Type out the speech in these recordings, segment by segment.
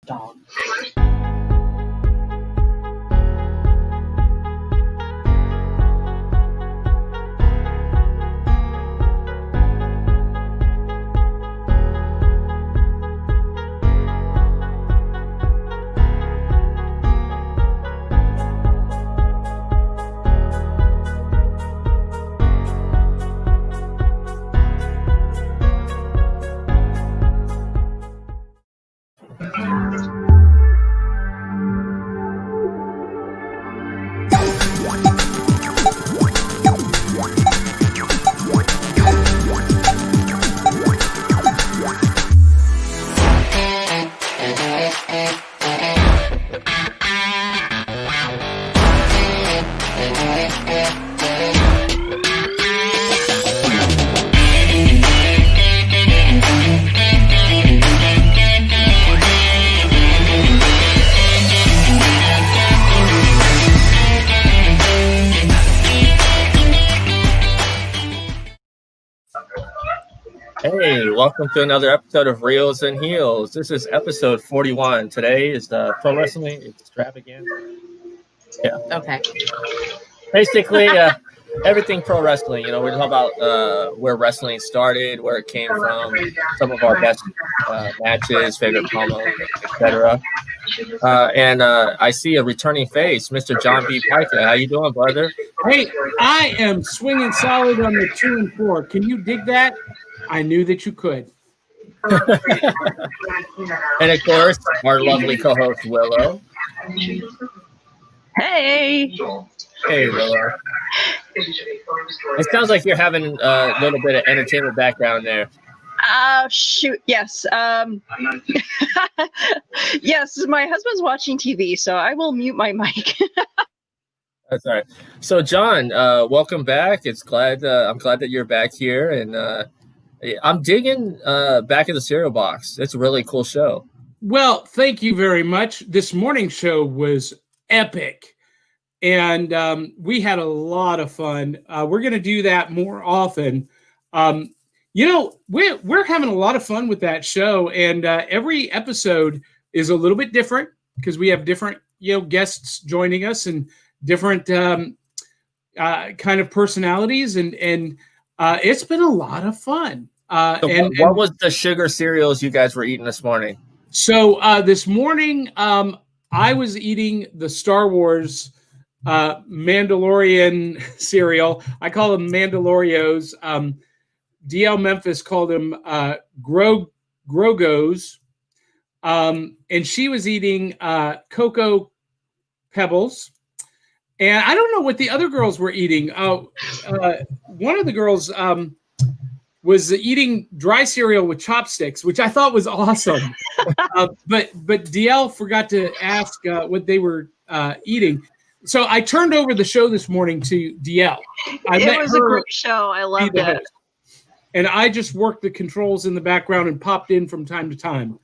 Dog. Hey, welcome to another episode of Reels and Heels. This is episode 41. Today is the Pro Wrestling Extravaganza. Yeah. Okay. Basically, everything pro wrestling. You know, we're talking about where wrestling started, where it came from, some of our best matches, favorite promos, etc. And I see a returning face, Mr. John B. Pyka. How you doing, brother? Hey, I am swinging solid on the 2 and 4. Can you dig that? I knew that you could. And of course, our lovely co-host Willow. Hey. Hey, Willow. It sounds like you're having a little bit of entertainment background there. Shoot. Yes. Yes, my husband's watching TV, so I will mute my mic. That's all right. So, John, welcome back. I'm glad that you're back here, and I'm digging Back of the Cereal Box. It's a really cool show. Well, thank you very much. This morning's show was epic, and we had a lot of fun. We're going to do that more often. We're having a lot of fun with that show, and every episode is a little bit different because we have different guests joining us and different kind of personalities, and it's been a lot of fun. What was the sugar cereals you guys were eating this morning? So this morning, I was eating the Star Wars Mandalorian cereal. I call them Mandalorios. DL Memphis called them Grogos. And she was eating Cocoa Pebbles. And I don't know what the other girls were eating. One of the girls was eating dry cereal with chopsticks, which I thought was awesome. But DL forgot to ask what they were eating. So I turned over the show this morning to DL. It was a great show. I loved it. And I just worked the controls in the background and popped in from time to time.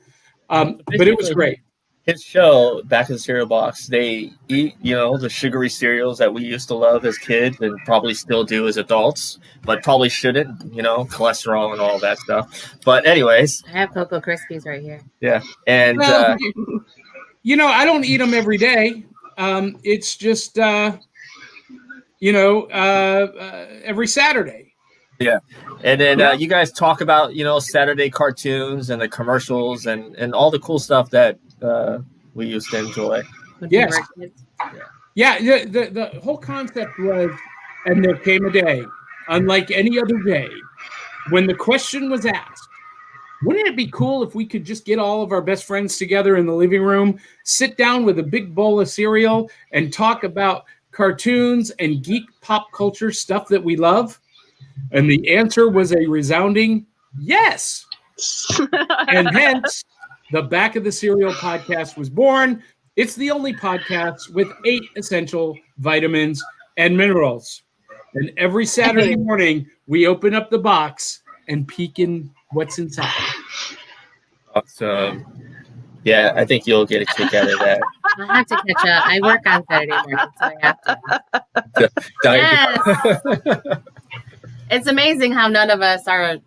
But it was great. His show, Back of the Cereal Box, they eat, the sugary cereals that we used to love as kids and probably still do as adults, but probably shouldn't, cholesterol and all that stuff. But anyways. I have Cocoa Krispies right here. Yeah. And, I don't eat them every day. It's just, every Saturday. Yeah. And then you guys talk about, Saturday cartoons and the commercials and all the cool stuff that we used to enjoy. Yes. Yeah. The whole concept was, and there came a day, unlike any other day, when the question was asked, wouldn't it be cool if we could just get all of our best friends together in the living room, sit down with a big bowl of cereal, and talk about cartoons and geek pop culture stuff that we love? And the answer was a resounding yes. And hence, the Back of the Cereal podcast was born. It's the only podcast with 8 essential vitamins and minerals. And every Saturday morning, we open up the box and peek in what's inside. Awesome. Yeah, I think you'll get a kick out of that. I have to catch up. I work on Saturday morning, so I have to. Yes. It's amazing how none of us are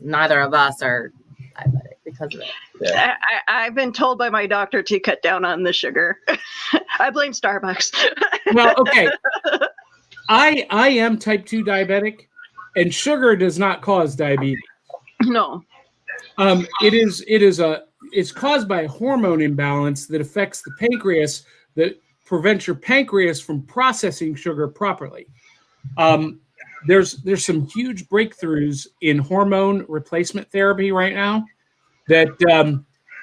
neither of us are diabetic because of it. Yeah. I've been told by my doctor to cut down on the sugar. I blame Starbucks. Well, okay. I am type 2 diabetic, and sugar does not cause diabetes. No. It's caused by a hormone imbalance that affects the pancreas that prevents your pancreas from processing sugar properly. There's some huge breakthroughs in hormone replacement therapy right now that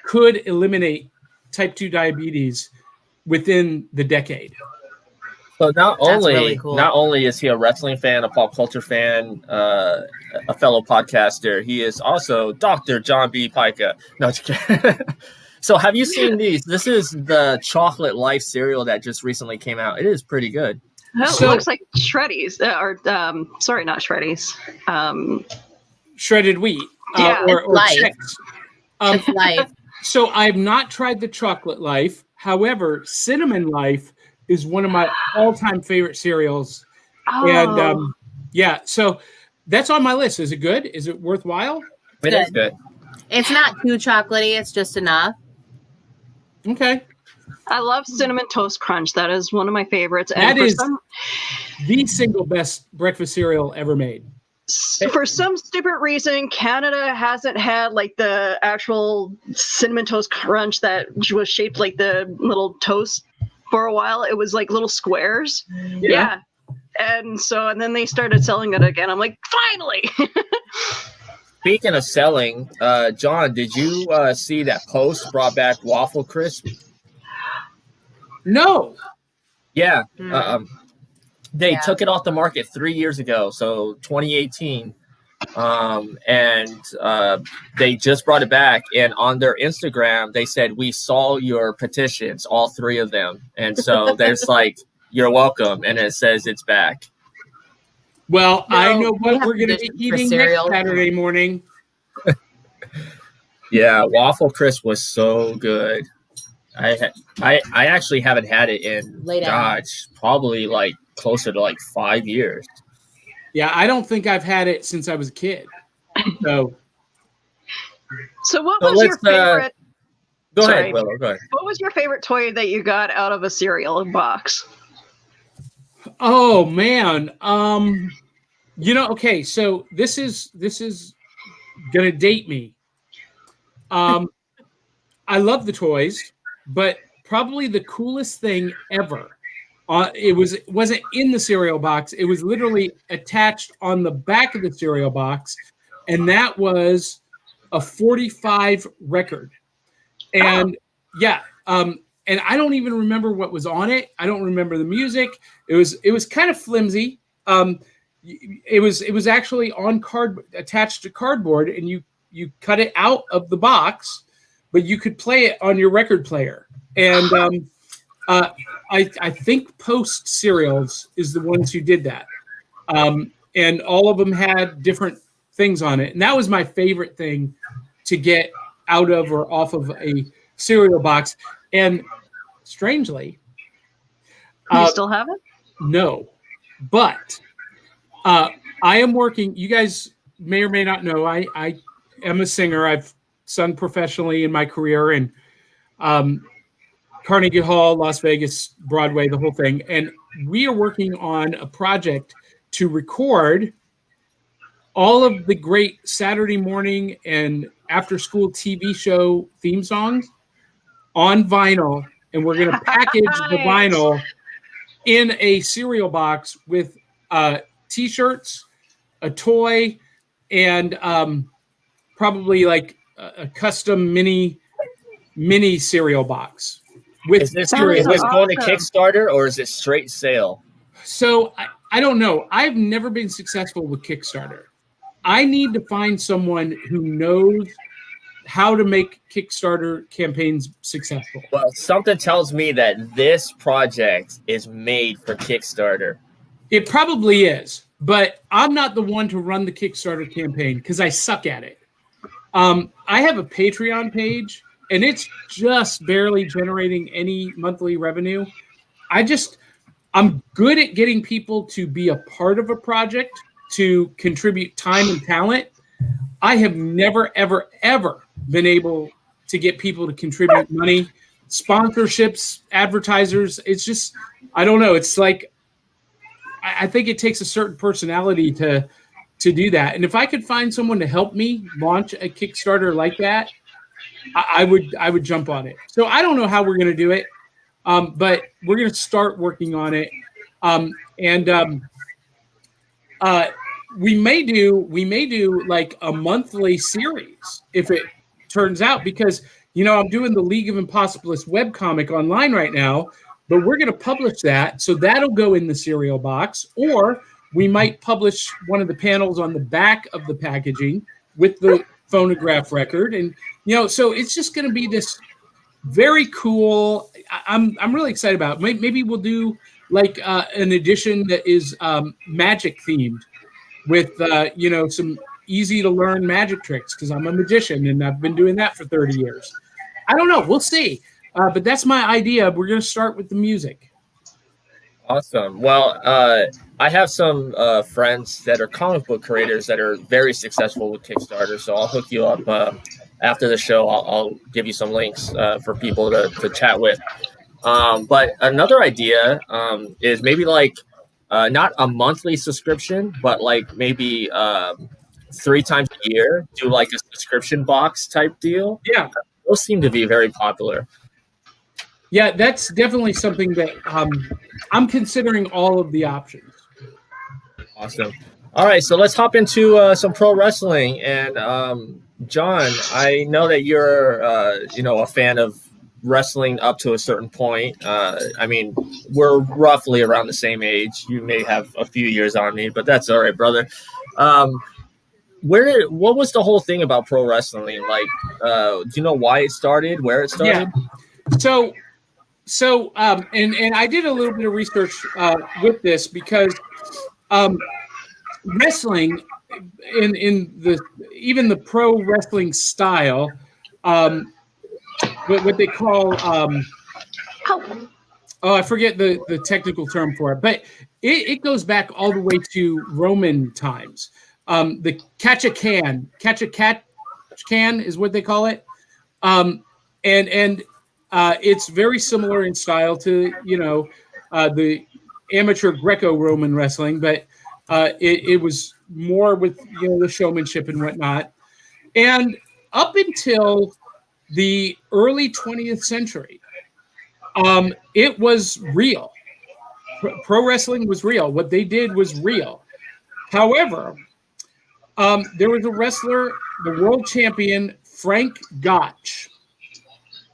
could eliminate type 2 diabetes within the decade. So not really cool. only is he a wrestling fan, a pop culture fan, a fellow podcaster, he is also Dr. John B. Pyka. No, just kidding. So have you seen these? This is the Chocolate Life cereal that just recently came out. It is pretty good. It looks like Shreddies, sorry, not Shreddies. Shredded wheat. Yeah, or Life. Chex. It's Life. So I've not tried the Chocolate Life. However, Cinnamon Life is one of my all-time favorite cereals. Oh. And so that's on my list. Is it good? Is it worthwhile? It is good. It's not too chocolatey. It's just enough. Okay. I love Cinnamon Toast Crunch. That is one of my favorites. And That is the single best breakfast cereal ever made. for some stupid reason, Canada hasn't had like the actual Cinnamon Toast Crunch that was shaped like the little toast for a while. It was like little squares. Yeah. And then they started selling it again. I'm like, finally. Speaking of selling, John, did you see that Post brought back Waffle Crisp? No. Yeah. They took it off the market 3 years ago, so 2018. And they just brought it back. And on their Instagram, they said, we saw your petitions, all three of them. And so there's like, you're welcome. And it says it's back. Well, No, I know we what have we're going to be traditions for eating cereal. next Saturday morning. Yeah, Waffle Crisp was so good. I actually haven't had it in, probably like closer to like 5 years. Yeah, I don't think I've had it since I was a kid. So What was your favorite? Go Sorry. ahead, Willow. Go ahead. What was your favorite toy that you got out of a cereal box? oh man. Okay, so this is gonna date me. I love the toys, but probably the coolest thing ever. It wasn't in the cereal box. It was literally attached on the back of the cereal box, and that was a 45 record. And and I don't even remember what was on it. I don't remember the music. It was kind of flimsy. It was actually on attached to cardboard, and you cut it out of the box, but you could play it on your record player. And I think Post cereals is the ones who did that. And all of them had different things on it. And that was my favorite thing to get out of or off of a cereal box. And strangely, You still have it? no, but I am working. You guys may or may not know, I am a singer. I've sung professionally in my career, and Carnegie Hall, Las Vegas, Broadway, the whole thing. And we are working on a project to record all of the great Saturday morning and after school TV show theme songs on vinyl. And we're going to package the vinyl in a cereal box with T-shirts, a toy, and probably like a custom mini cereal box. Is this going to Kickstarter or is it straight sale? So I don't know. I've never been successful with Kickstarter. I need to find someone who knows how to make Kickstarter campaigns successful. Well, something tells me that this project is made for Kickstarter. It probably is, but I'm not the one to run the Kickstarter campaign because I suck at it. I have a Patreon page, and it's just barely generating any monthly revenue. I'm good at getting people to be a part of a project, to contribute time and talent. I have never, ever, ever been able to get people to contribute money, sponsorships, advertisers. It's just, I don't know. It's like, I think it takes a certain personality to do that. And if I could find someone to help me launch a Kickstarter like that, I would jump on it. So I don't know how we're going to do it, but we're going to start working on it. We may do like a monthly series if it turns out, because I'm doing the League of Impossibilists webcomic online right now, but we're going to publish that, so that'll go in the cereal box, or we might publish one of the panels on the back of the packaging with the phonograph record, and so it's just going to be this very cool. I'm really excited about it. Maybe we'll do like an edition that is magic themed with some easy to learn magic tricks, because I'm a magician and I've been doing that for 30 years. I don't know. We'll see. But that's my idea. We're going to start with the music. Awesome. Well, I have some friends that are comic book creators that are very successful with Kickstarter. So I'll hook you up after the show. I'll give you some links for people to chat with. But another idea is maybe like not a monthly subscription, but like maybe 3 times a year, do like a subscription box type deal. Yeah. Those seem to be very popular. Yeah, that's definitely something that I'm considering all of the options. Awesome. All right, so let's hop into some pro wrestling. And John, I know that you're a fan of wrestling up to a certain point. I mean, we're roughly around the same age. You may have a few years on me, but that's all right, brother. What was the whole thing about pro wrestling? Like, do you know why it started, where it started? Yeah. So, and I did a little bit of research with this, because wrestling in the pro wrestling style, what they call I forget the technical term for it, but it goes back all the way to Roman times. The catch a can is what they call it, and it's very similar in style to the amateur Greco-Roman wrestling, but it was more with the showmanship and whatnot. And up until the early 20th century, it was real. Pro wrestling was real. What they did was real. However, there was a wrestler, the world champion Frank Gotch,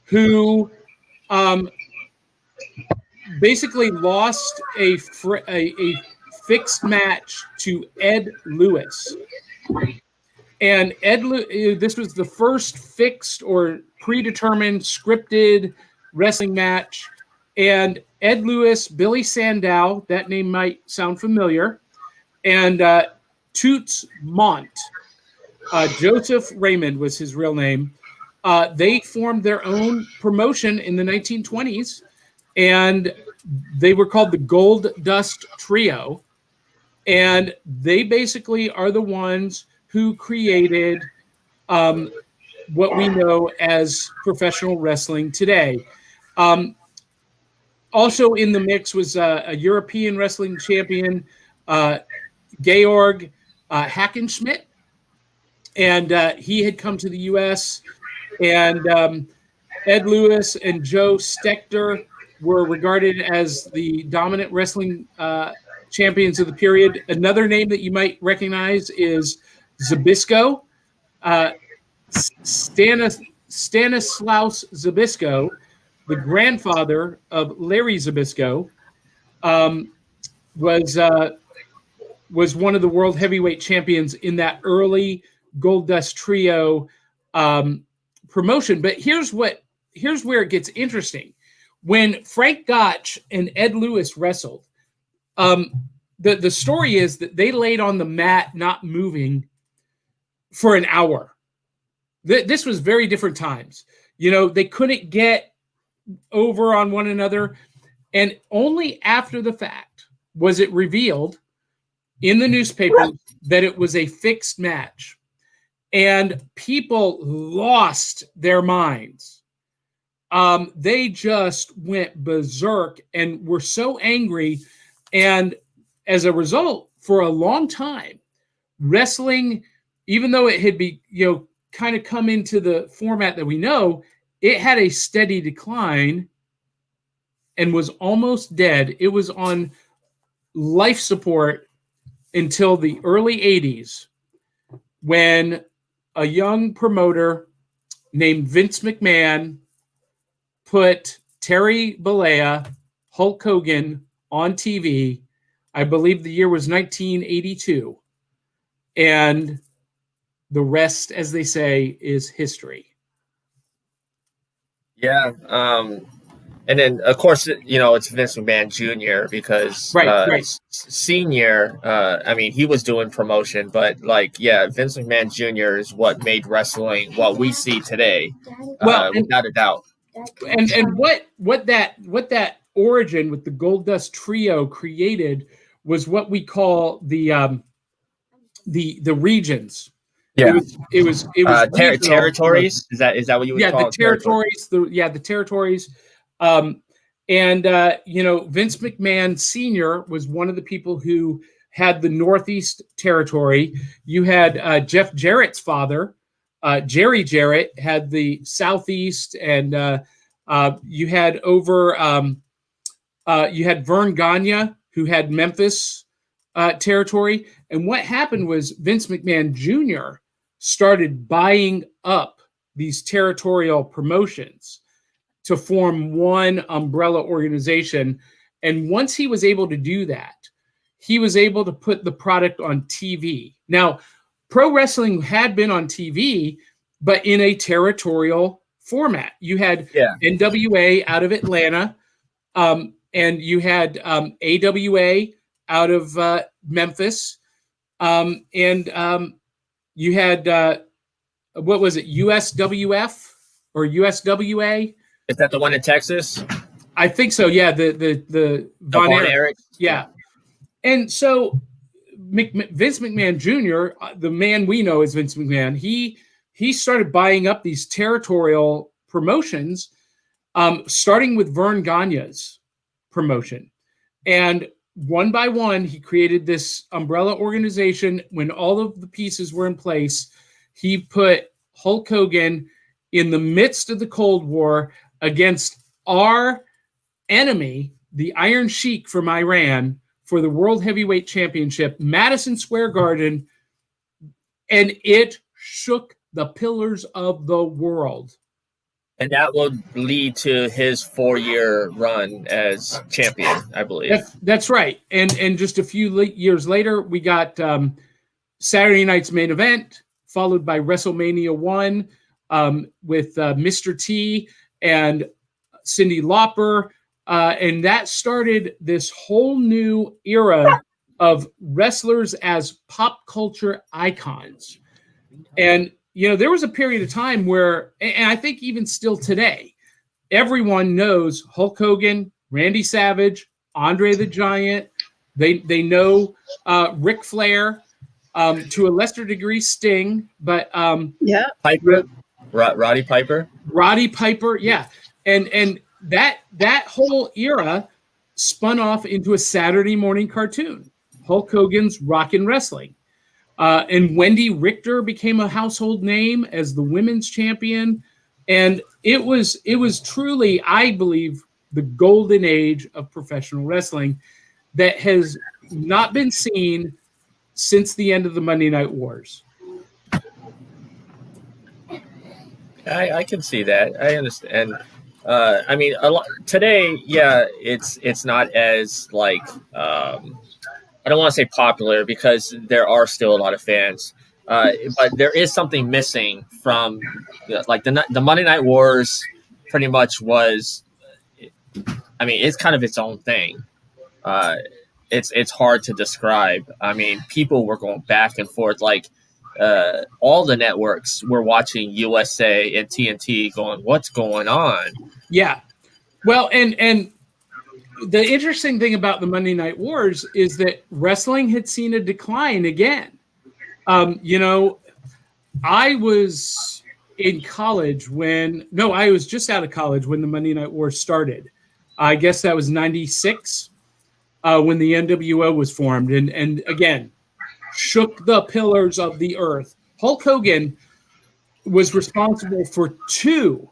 who basically lost a fixed match to Ed Lewis. And this was the first fixed or predetermined scripted wrestling match. And Ed Lewis, Billy Sandow, that name might sound familiar, and Toots Mont, Joseph Raymond was his real name. They formed their own promotion in the 1920s, and they were called the Gold Dust Trio. And they basically are the ones who created what we know as professional wrestling today. Also in the mix was a European wrestling champion, Georg Hackenschmidt, and he had come to the U.S., and Ed Lewis and Joe Stechter were regarded as the dominant wrestling champions of the period. Another name that you might recognize is Zbyszko, Stanislaus Zbyszko, the grandfather of Larry Zbyszko, was one of the world heavyweight champions in that early Gold Dust Trio promotion. But here's where it gets interesting. When Frank Gotch and Ed Lewis wrestled, the story is that they laid on the mat not moving for an hour. This was very different times. They couldn't get over on one another. And only after the fact was it revealed in the newspaper that it was a fixed match. and people lost their minds. They just went berserk and were so angry. And as a result, for a long time, wrestling, even though it had kind of come into the format that we know, it had a steady decline and was almost dead. It was on life support until the early 80s, when a young promoter named Vince McMahon put Terry Bollea, Hulk Hogan, on TV. I believe the year was 1982. And the rest, as they say, is history. Yeah. And then, of course, it's Vince McMahon Jr. because right. Senior, he was doing promotion, but Vince McMahon Jr. is what made wrestling what we see today, without a doubt. And what that origin with the Goldust Trio created was what we call the regions. Yeah, it was territories. Is that what you would call the territories? The territories. Vince McMahon Sr. was one of the people who had the Northeast Territory. You had Jeff Jarrett's father, Jerry Jarrett, had the Southeast, and you had Vern Gagne, who had Memphis territory. And what happened was Vince McMahon Jr. started buying up these territorial promotions to form one umbrella organization. And once he was able to do that, he was able to put the product on TV. Now, pro wrestling had been on TV, but in a territorial format. You had NWA out of Atlanta, and you had AWA out of Memphis, and you had, what was it, USWF or USWA? Is that the one in Texas? I think so. Yeah, the Von Erich. Yeah, and so Vince McMahon Jr., the man we know as Vince McMahon, he started buying up these territorial promotions, starting with Vern Gagne's promotion, and one by one he created this umbrella organization. When all of the pieces were in place, he put Hulk Hogan in the midst of the Cold War against our enemy, the Iron Sheik from Iran, for the World Heavyweight Championship, Madison Square Garden, and it shook the pillars of the world. And that will lead to his 4-year run as champion, I believe. That's right. And just a few years later, we got Saturday night's main event, followed by WrestleMania 1 with Mr. T and Cyndi Lauper. And that started this whole new era of wrestlers as pop culture icons. And, there was a period of time where, and I think even still today, everyone knows Hulk Hogan, Randy Savage, Andre the Giant. They know Ric Flair, to a lesser degree Sting, but Piper, Roddy Piper. Roddy Piper, yeah. And that whole era spun off into a Saturday morning cartoon, Hulk Hogan's Rockin' Wrestling. And Wendy Richter became a household name as the women's champion. And it was truly, I believe, the golden age of professional wrestling that has not been seen since the end of the Monday Night Wars. I can see that. I understand. Today, it's not as I don't want to say popular because there are still a lot of fans, but there is something missing from the Monday Night Wars. Pretty much was, it's kind of its own thing. It's hard to describe. People were going back and forth. All the networks were watching USA and TNT, going, "What's going on?" Yeah, well, and the interesting thing about the Monday Night Wars is that wrestling had seen a decline again. I was in college I was just out of college when the Monday Night War started. I guess that was 96 when the NWO was formed. And again, shook the pillars of the earth. Hulk Hogan was responsible for 2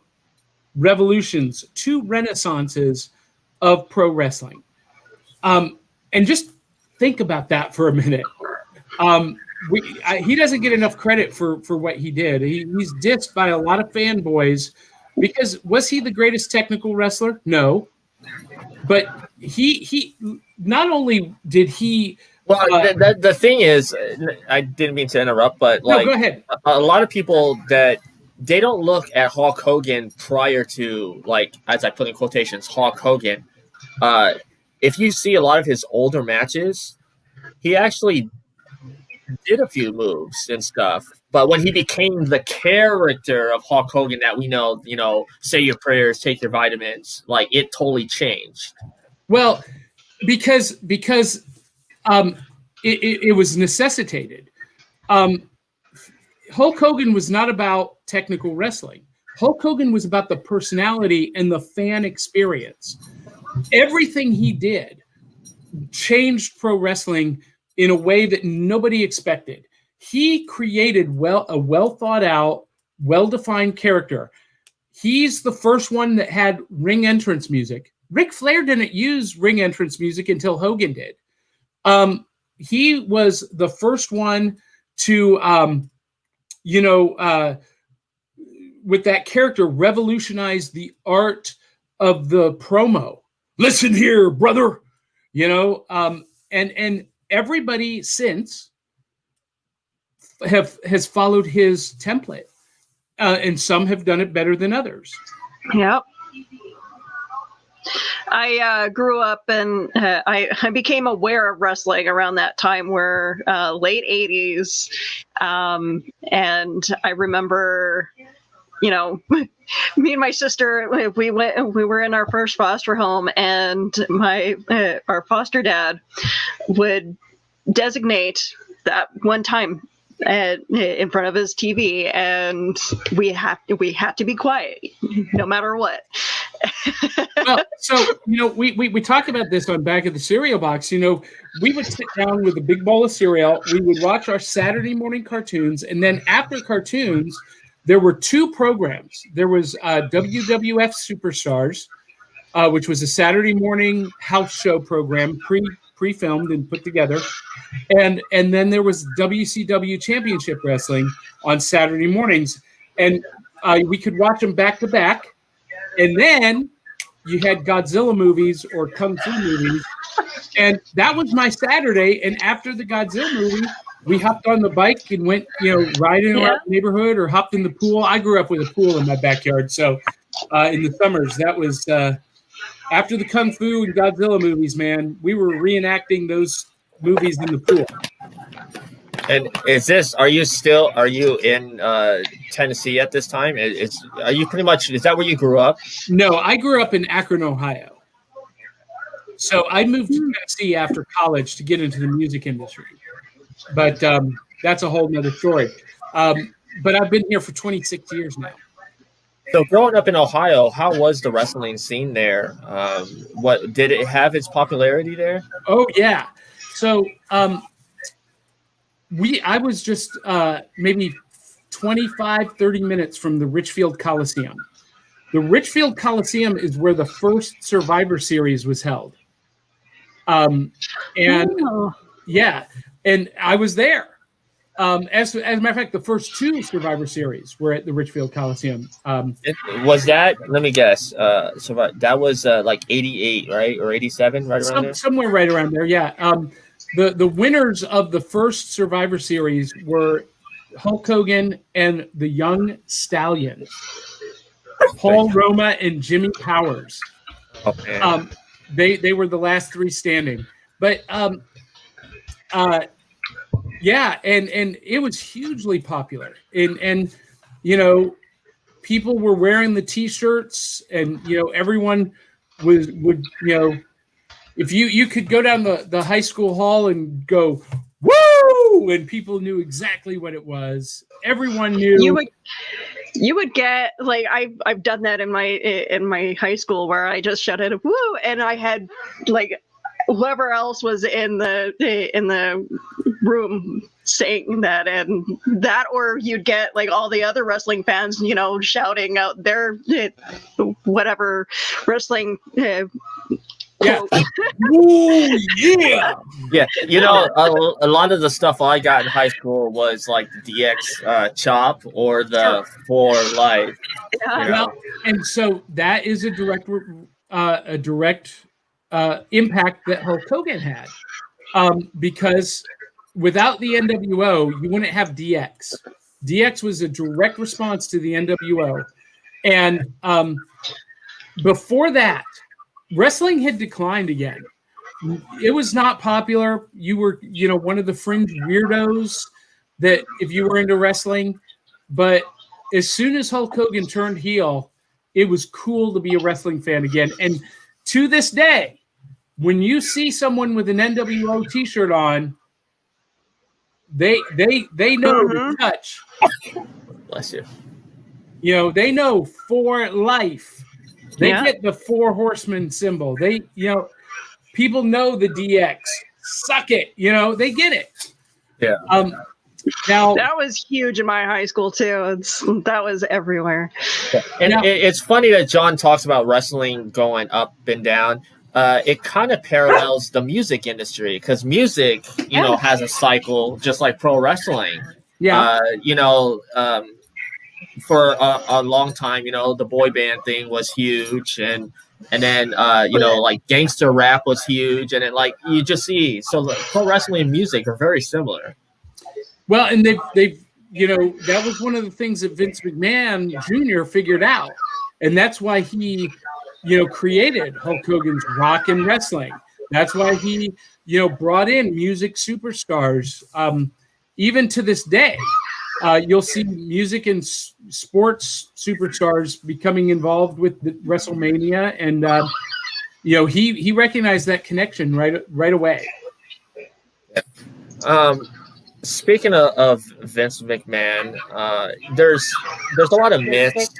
revolutions, 2 renaissances of pro wrestling. And just think about that for a minute. He doesn't get enough credit for what he did. He's dissed by a lot of fanboys because was he the greatest technical wrestler? No. But he not only did he. Well, the thing is, I didn't mean to interrupt, but no, go ahead. A lot of people that they don't look at Hulk Hogan prior to, like, as I put in quotations, Hulk Hogan. If you see a lot of his older matches, he actually did a few moves and stuff. But when he became the character of Hulk Hogan that we know, say your prayers, take your vitamins, like, it totally changed. Well, because it was necessitated. Hulk Hogan was not about technical wrestling. Hulk Hogan was about the personality and the fan experience. Everything he did changed pro wrestling in a way that nobody expected. He created a well thought out, well-defined character. He's the first one that had ring entrance music. Ric Flair didn't use ring entrance music until Hogan did. He was the first one to, with that character, revolutionize the art of the promo. Listen here, brother, and everybody since has followed his template, and some have done it better than others. Yep. I grew up and I became aware of wrestling around that time, where late 80s. And I remember, me and my sister, we were in our first foster home, and our foster dad would designate that one time in front of his TV, and we had to be quiet no matter what. Well, so we talked about this on Back of the Cereal Box. We would sit down with a big bowl of cereal. We would watch our Saturday morning cartoons, and then after cartoons, there were 2 programs. There was WWF Superstars, which was a Saturday morning house show program, pre-filmed and put together, and then there was WCW Championship Wrestling on Saturday mornings, and we could watch them back to back. And then you had Godzilla movies or Kung Fu movies, and that was my Saturday. And after the Godzilla movie, we hopped on the bike and went, riding around the neighborhood, or hopped in the pool. I grew up with a pool in my backyard, so in the summers, that was after the Kung Fu and Godzilla movies. Man, we were reenacting those movies in the pool. And are you in Tennessee at this time? Is that where you grew up? No, I grew up in Akron, Ohio. So I moved to Tennessee after college to get into the music industry. But that's a whole nother story. But I've been here for 26 years now. So growing up in Ohio, how was the wrestling scene there? What did it have its popularity there? Oh, yeah. So I was just maybe 25, 30 minutes from the Richfield Coliseum. The Richfield Coliseum is where the first Survivor Series was held. And I was there. As a matter of fact, the first 2 Survivor Series were at the Richfield Coliseum. Was that, let me guess, that was like 88, right? Or 87, right around there? Somewhere right around there, yeah. The winners of the first Survivor Series were Hulk Hogan and the Young Stallions, Paul Roma and Jimmy Powers. Okay. They were the last 3 standing. But yeah, and it was hugely popular. And people were wearing the T-shirts, and everyone would if you could go down the high school hall and go, woo, woo, and people knew exactly what it was. Everyone knew. You would get like I've done that in my high school where I just shouted woo, and I had like whoever else was in the room saying that, and that, or you'd get like all the other wrestling fans, shouting out their whatever wrestling. Yeah. Ooh, yeah. Yeah, a lot of the stuff I got in high school was like the DX chop or the For Life. Yeah. And so that is a direct impact that Hulk Hogan had, because without the NWO, you wouldn't have DX. DX was a direct response to the NWO, and before that, wrestling had declined again. It was not popular. You were, one of the fringe weirdos that if you were into wrestling. But as soon as Hulk Hogan turned heel, it was cool to be a wrestling fan again. And to this day, when you see someone with an NWO T-shirt on, they know the touch. Bless you. They know For Life. They get the 4 horsemen symbol. They, people know the DX. Suck it. They get it. Yeah. Now that was huge in my high school too. That was everywhere. And it's funny that John talks about wrestling going up and down. It kind of parallels the music industry because music, has a cycle just like pro wrestling. Yeah. For a long time, the boy band thing was huge, and then like gangster rap was huge, and then like you just see pro wrestling and music are very similar. Well, and they've that was one of the things that Vince McMahon Jr. figured out, and that's why he created Hulk Hogan's Rock and Wrestling. That's why he brought in music superstars. Even to this day, you'll see music and sports superstars becoming involved with the WrestleMania, and he recognized that connection right away. Speaking of Vince McMahon, there's a lot of myths,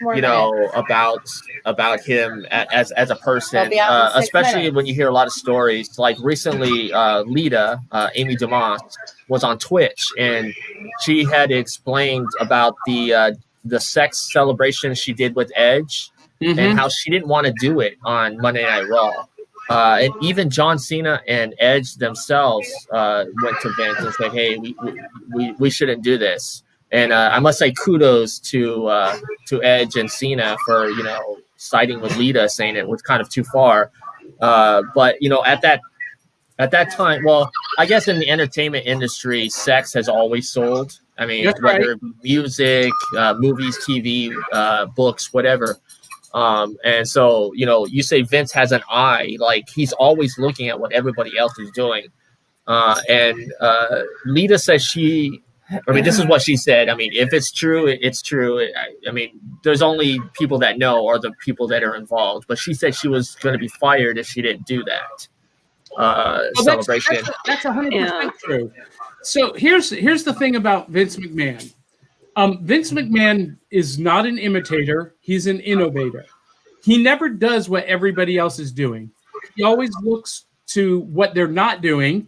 about him as a person, especially when you hear a lot of stories. Like recently, Lita, Amy DeMoss, was on Twitch, and she had explained about the sex celebration she did with Edge, and how she didn't want to do it on Monday Night Raw. And even John Cena and Edge themselves went to Vince and said, "Hey, we shouldn't do this." And I must say kudos to Edge and Cena for siding with Lita, saying it was kind of too far. But at that time, well, I guess in the entertainment industry, sex has always sold. I mean, whether it be music, movies, TV, books, whatever. And so, you say Vince has an eye, like he's always looking at what everybody else is doing. And Lita says this is what she said. I mean, if it's true, it's true. I mean, there's only people that know or the people that are involved. But she said she was going to be fired if she didn't do that celebration. That's 100% true. So here's the thing about Vince McMahon. Vince McMahon is not an imitator. He's an innovator. He never does what everybody else is doing. He always looks to what they're not doing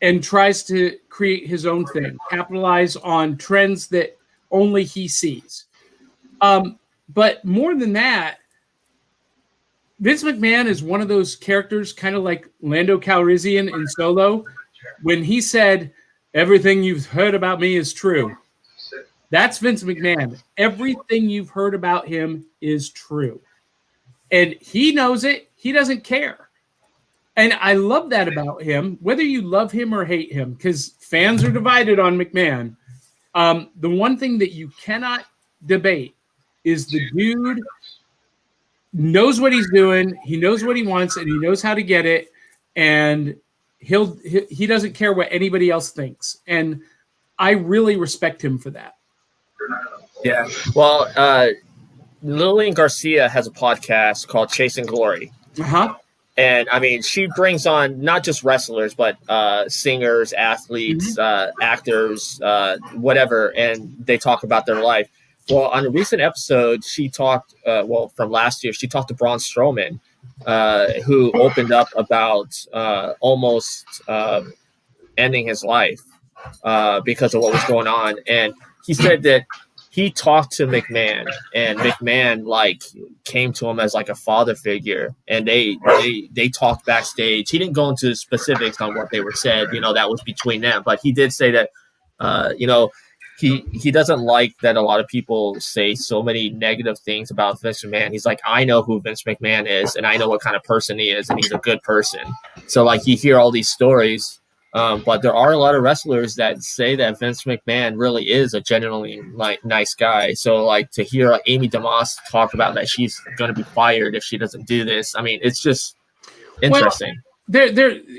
and tries to create his own thing, capitalize on trends that only he sees. But more than that, Vince McMahon is one of those characters, kind of like Lando Calrissian in Solo, when he said, "Everything you've heard about me is true." That's Vince McMahon. Everything you've heard about him is true. And he knows it. He doesn't care. And I love that about him, whether you love him or hate him, because fans are divided on McMahon. The one thing that you cannot debate is the dude knows what he's doing. He knows what he wants, and he knows how to get it. And he doesn't care what anybody else thinks. And I really respect him for that. Yeah. Well, Lillian Garcia has a podcast called Chasing Glory. Uh-huh. And I mean, she brings on not just wrestlers, but singers, athletes, actors, whatever, and they talk about their life. Well, on a recent episode, she talked, from last year, she talked to Braun Strowman, who opened up about almost ending his life because of what was going on. And he said that he talked to McMahon, and McMahon came to him as a father figure, and they talked backstage. He didn't go into specifics on what they were said, that was between them, but he did say that, he doesn't like that a lot of people say so many negative things about Vince McMahon. He's like, I know who Vince McMahon is, and I know what kind of person he is, and he's a good person. So you hear all these stories. But there are a lot of wrestlers that say that Vince McMahon really is a genuinely nice guy. So to hear Amy DeMoss talk about that she's going to be fired if she doesn't do this, I mean, it's just interesting. Well,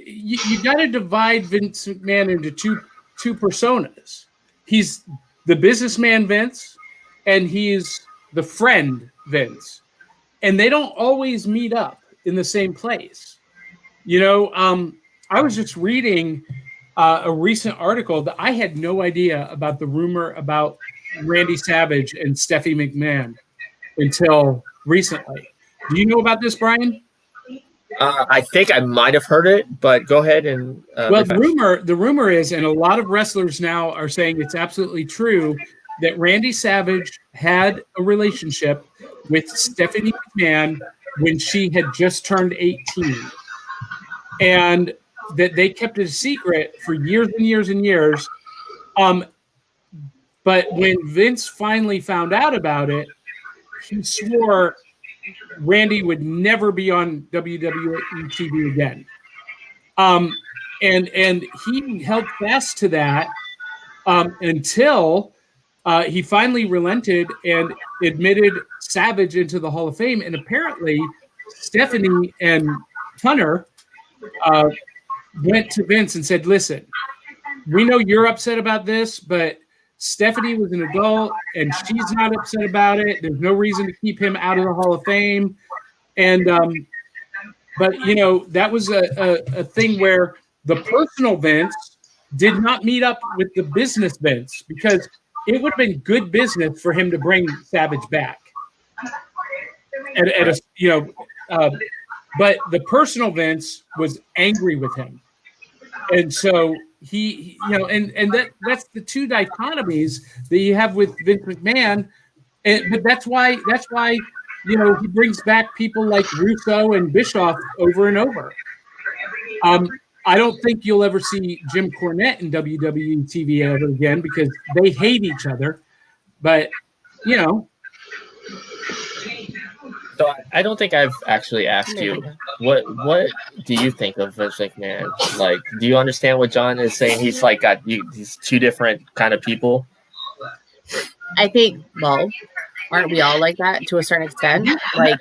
you got to divide Vince McMahon into two personas. He's the businessman Vince, and he's the friend Vince, and they don't always meet up in the same place. I was just reading a recent article that I had no idea about the rumor about Randy Savage and Stephanie McMahon until recently. Do you know about this, Brian? I think I might have heard it, but go ahead and. The rumor is, and a lot of wrestlers now are saying it's absolutely true, that Randy Savage had a relationship with Stephanie McMahon when she had just turned 18, and that they kept it a secret for years and years and years. But when Vince finally found out about it, he swore Randy would never be on WWE TV again. And he held fast to that until he finally relented and admitted Savage into the Hall of Fame. And apparently Stephanie and Hunter went to Vince and said, listen, we know you're upset about this, but Stephanie was an adult and she's not upset about it. There's no reason to keep him out of the Hall of Fame. And, but that was a thing where the personal Vince did not meet up with the business Vince, because it would have been good business for him to bring Savage back. But the personal Vince was angry with him. And so he that's the two dichotomies that you have with Vince McMahon. But that's why he brings back people like Russo and Bischoff over and over. I don't think you'll ever see Jim Cornette in WWE TV ever again, because they hate each other. But So I don't think I've actually asked you what do you think of Vince McMahon? Do you understand what John is saying? He's got these two different kind of people. I think, aren't we all like that to a certain extent? I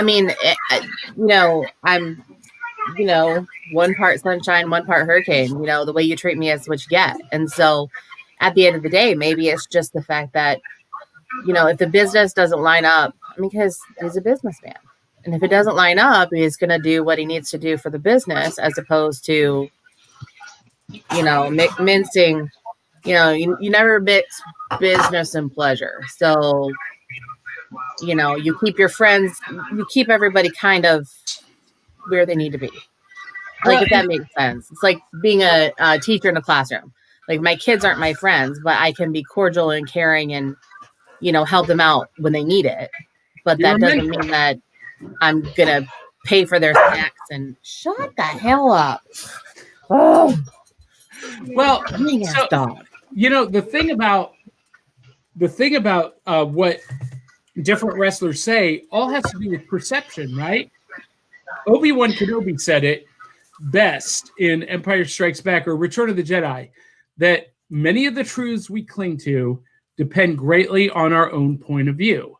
mean, I'm, one part sunshine, one part hurricane. The way you treat me is what you get. And so at the end of the day, maybe it's just the fact that, if the business doesn't line up, because he's a businessman. And if it doesn't line up, he's going to do what he needs to do for the business, as opposed to, mincing, you never mix business and pleasure. So, you keep your friends, you keep everybody kind of where they need to be. If that makes sense. It's like being a teacher in a classroom. My kids aren't my friends, but I can be cordial and caring and, help them out when they need it. But that doesn't mean that I'm going to pay for their snacks and shut the hell up. Oh. Well, so, the thing about what different wrestlers say all has to do with perception, right? Obi-Wan Kenobi said it best in Empire Strikes Back or Return of the Jedi, that many of the truths we cling to depend greatly on our own point of view.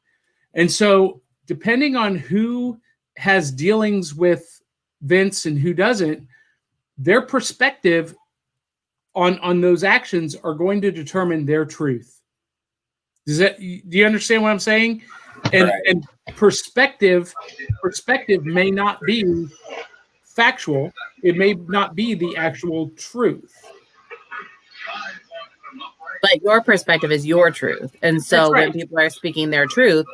And so depending on who has dealings with Vince and who doesn't, their perspective on those actions are going to determine their truth. Do you understand what I'm saying? And perspective may not be factual. It may not be the actual truth. But your perspective is your truth. And so That's right. when people are speaking their truth,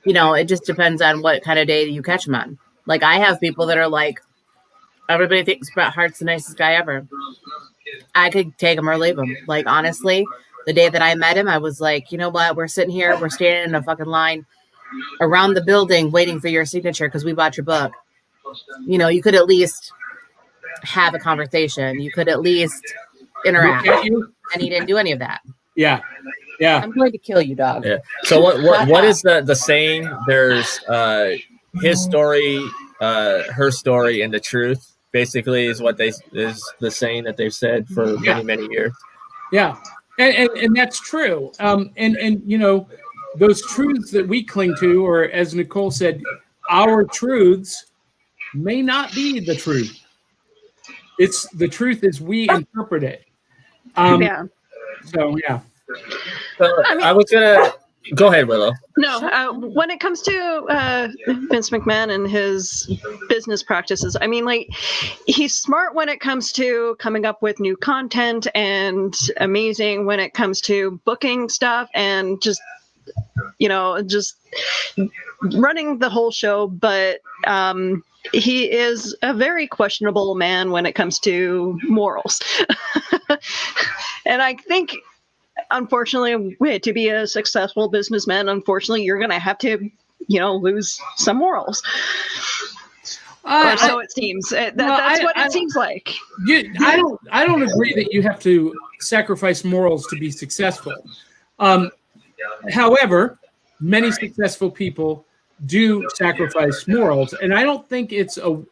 it just depends on what kind of day you catch them on. Like, I have people that are like, everybody thinks Bret Hart's the nicest guy ever. I could take him or leave him. Like, honestly, the day that I met him, I was like, you know what? We're sitting here. We're standing in a fucking line around the building waiting for your signature because we bought your book. You could at least have a conversation. You could at least interact. And he didn't do any of that. Yeah. Yeah. I'm going to kill you, dog. Yeah. So what is the saying? There's his story, her story, and the truth. Basically, is the saying that they've said for many years. Yeah, and that's true. And those truths that we cling to, or as Nicole said, our truths may not be the truth. It's the truth as we interpret it. Yeah. So yeah. So I was gonna go ahead, Willow. No, when it comes to Vince McMahon and his business practices, I mean, like, he's smart when it comes to coming up with new content and amazing when it comes to booking stuff and just running the whole show. But he is a very questionable man when it comes to morals. And I think, unfortunately, to be a successful businessman, unfortunately, you're going to have to, lose some morals. Or so it seems. That's what it seems like. I don't agree that you have to sacrifice morals to be successful. However, many successful people do sacrifice morals, and I don't think it's a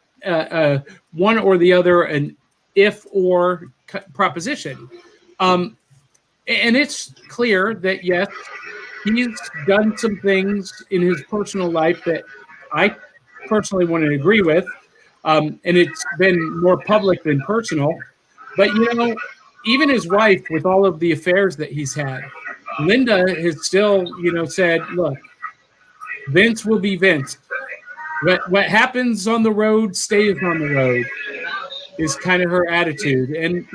one or the other, an if-or proposition. And it's clear that, yes, he's done some things in his personal life that I personally wouldn't agree with. And it's been more public than personal. But, even his wife, with all of the affairs that he's had, Linda has still, said, look, Vince will be Vince. What happens on the road stays on the road is kind of her attitude. And,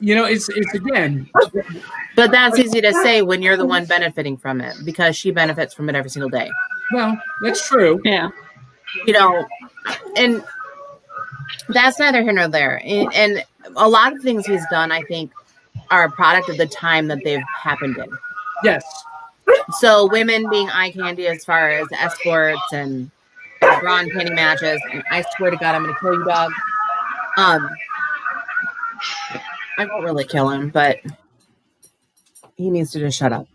it's again. But that's easy to say when you're the one benefiting from it, because she benefits from it every single day. Well, that's true. Yeah. And that's neither here nor there. And a lot of things he's done, I think, are a product of the time that they've happened in. Yes. So women being eye candy as far as escorts and bra and panty matches. And I swear to God, I'm going to kill you, dog. I won't really kill him, but he needs to just shut up.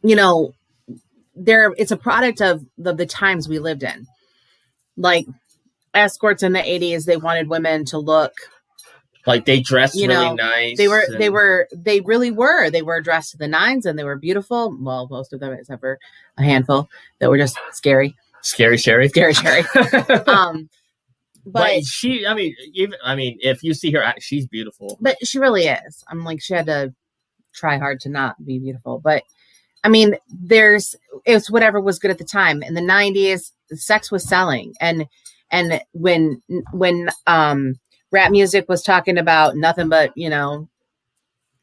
It's a product of the times we lived in. Like, escorts in the 80s, they wanted women to look like they dressed really nice. They really were. They were dressed to the nines and they were beautiful. Well, most of them, except for a handful that were just scary. Scary Sherry. But she, if you see her, she's beautiful. But she really is. I'm like, she had to try hard to not be beautiful. But it's whatever was good at the time. In the 90s, sex was selling. And when rap music was talking about nothing but,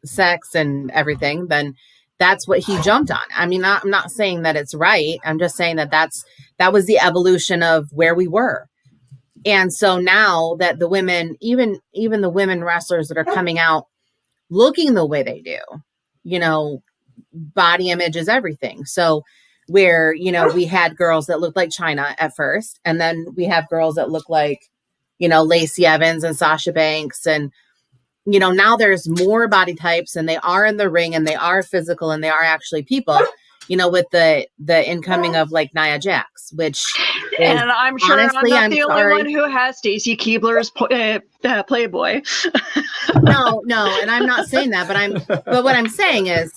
sex and everything, then that's what he jumped on. I'm not saying that it's right. I'm just saying that was the evolution of where we were. And so now that the women, even the women wrestlers that are coming out looking the way they do, body image is everything. So where, we had girls that looked like China at first, and then we have girls that look like, Lacey Evans and Sasha Banks. And, now there's more body types, and they are in the ring, and they are physical, and they are actually people, with the incoming of like Nia Jax, which is, and I'm sure honestly, I'm not the only one who has Stacy Keibler's Playboy. No, and I'm not saying that, but what I'm saying is,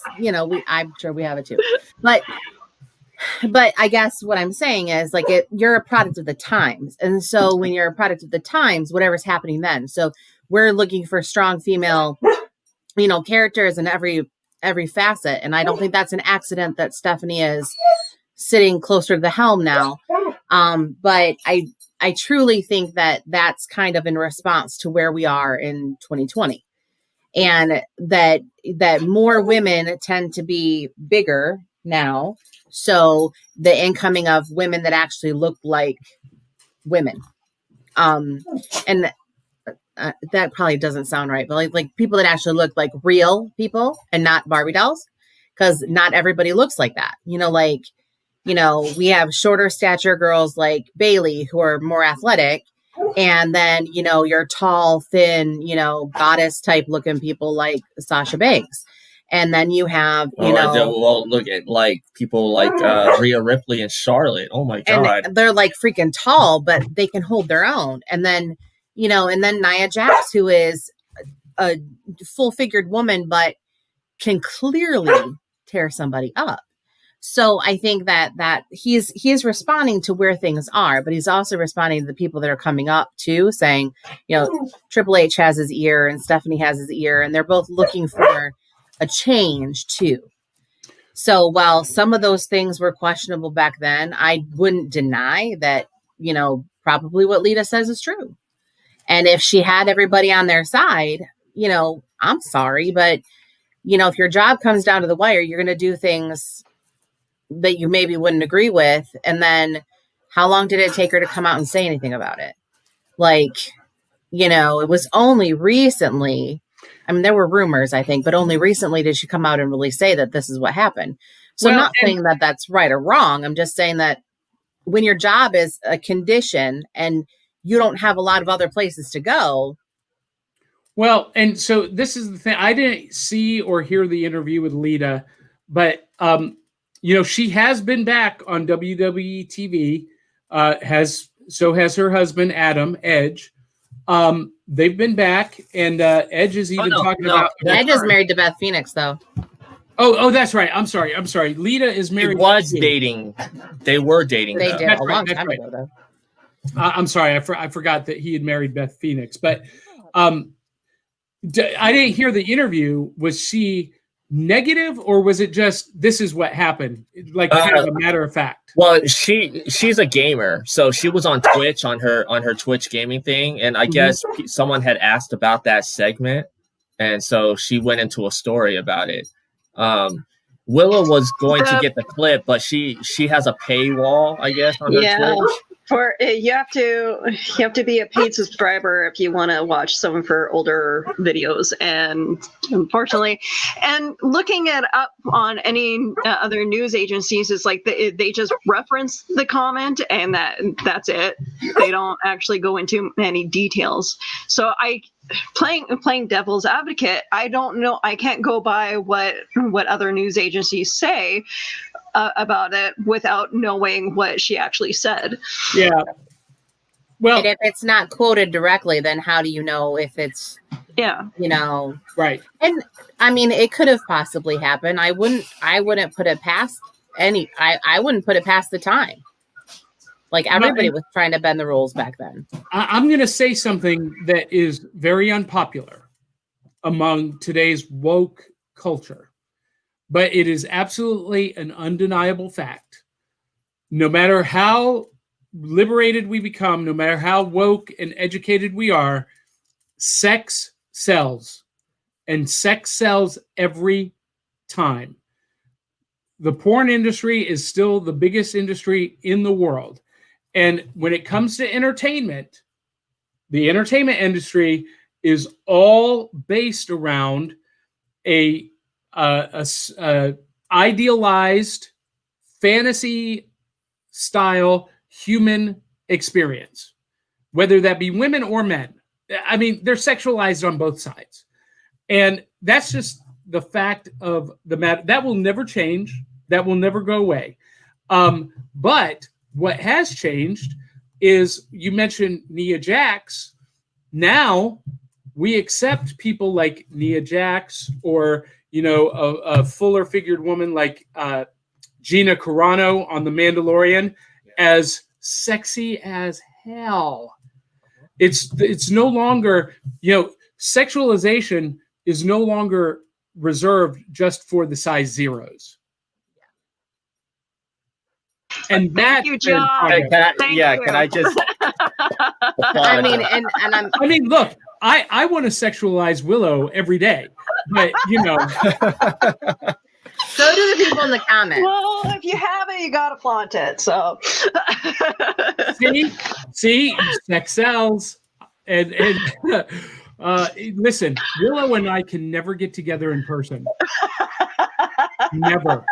I'm sure we have it too. But I guess what I'm saying is, like, you're a product of the times. And so when you're a product of the times, whatever's happening then. So we're looking for strong female, characters in every facet. And I don't think that's an accident that Stephanie is sitting closer to the helm now. But I truly think that that's kind of in response to where we are in 2020, and that more women tend to be bigger now. So the incoming of women that actually look like women, and that probably doesn't sound right, but like people that actually look like real people and not Barbie dolls, because not everybody looks like that. We have shorter stature girls like Bailey who are more athletic. And then, your tall, thin, goddess type looking people like Sasha Banks. And then you have, look at like people like Rhea Ripley and Charlotte. Oh my God. And they're like freaking tall, but they can hold their own. And then, and then Nia Jax, who is a full figured woman, but can clearly tear somebody up. So I think that he's responding to where things are, but he's also responding to the people that are coming up too, saying, Triple H has his ear and Stephanie has his ear, and they're both looking for a change too. So while some of those things were questionable back then, I wouldn't deny that, probably what Lita says is true. And if she had everybody on their side, I'm sorry, but if your job comes down to the wire, you're going to do things that you maybe wouldn't agree with. And then how long did it take her to come out and say anything about it? It was only recently, there were rumors, I think, but only recently did she come out and really say that this is what happened. So I'm not saying that that's right or wrong. I'm just saying that when your job is a condition and you don't have a lot of other places to go. Well, and so this is the thing. I didn't see or hear the interview with Lita, but, she has been back on WWE TV, so has her husband, Adam, Edge. They've been back, and Edge is even talking about... Edge is married to Beth Phoenix, though. Oh, that's right. I'm sorry. Lita is married. Dating. They were dating. They did a long time ago, though. I'm sorry. I forgot that he had married Beth Phoenix, but I didn't hear the interview. Was she negative, or was it just this is what happened, like kind of a matter of fact? Well, she's a gamer, so she was on Twitch on her Twitch gaming thing, and I guess someone had asked about that segment, and so she went into a story about it. Willow was going to get the clip, but she has a paywall, I guess, on her Twitch. You have to be a paid subscriber if you want to watch some of her older videos, and unfortunately, and looking it up on any other news agencies, it's like they just reference the comment and that's it. They don't actually go into any details. So playing devil's advocate, I don't know. I can't go by what other news agencies say about it without knowing what she actually said. Yeah. Well, and if it's not quoted directly, then how do you know if it's, right. And it could have possibly happened. I wouldn't put it past I wouldn't put it past the time. Like everybody was trying to bend the rules back then. I'm going to say something that is very unpopular among today's woke culture, but it is absolutely an undeniable fact. No matter how liberated we become, no matter how woke and educated we are, sex sells, and sex sells every time. The porn industry is still the biggest industry in the world. And when it comes to entertainment, the entertainment industry is all based around a idealized fantasy style human experience, whether that be women or men. They're sexualized on both sides. And that's just the fact of the matter. That will never change. That will never go away. But what has changed is, you mentioned Nia Jax. Now we accept people like Nia Jax, or, a fuller figured woman like Gina Carano on The Mandalorian, as sexy as hell. It's no longer, sexualization is no longer reserved just for the size zeros. And Thank you, John. Hey, Thank you. can I just? I mean, and I'm I mean, look, I want to sexualize Willow every day, but you know, so do the people in the comments. Well, if you have it, you gotta flaunt it. So, see, sex sells, and listen, Willow and I can never get together in person. Never.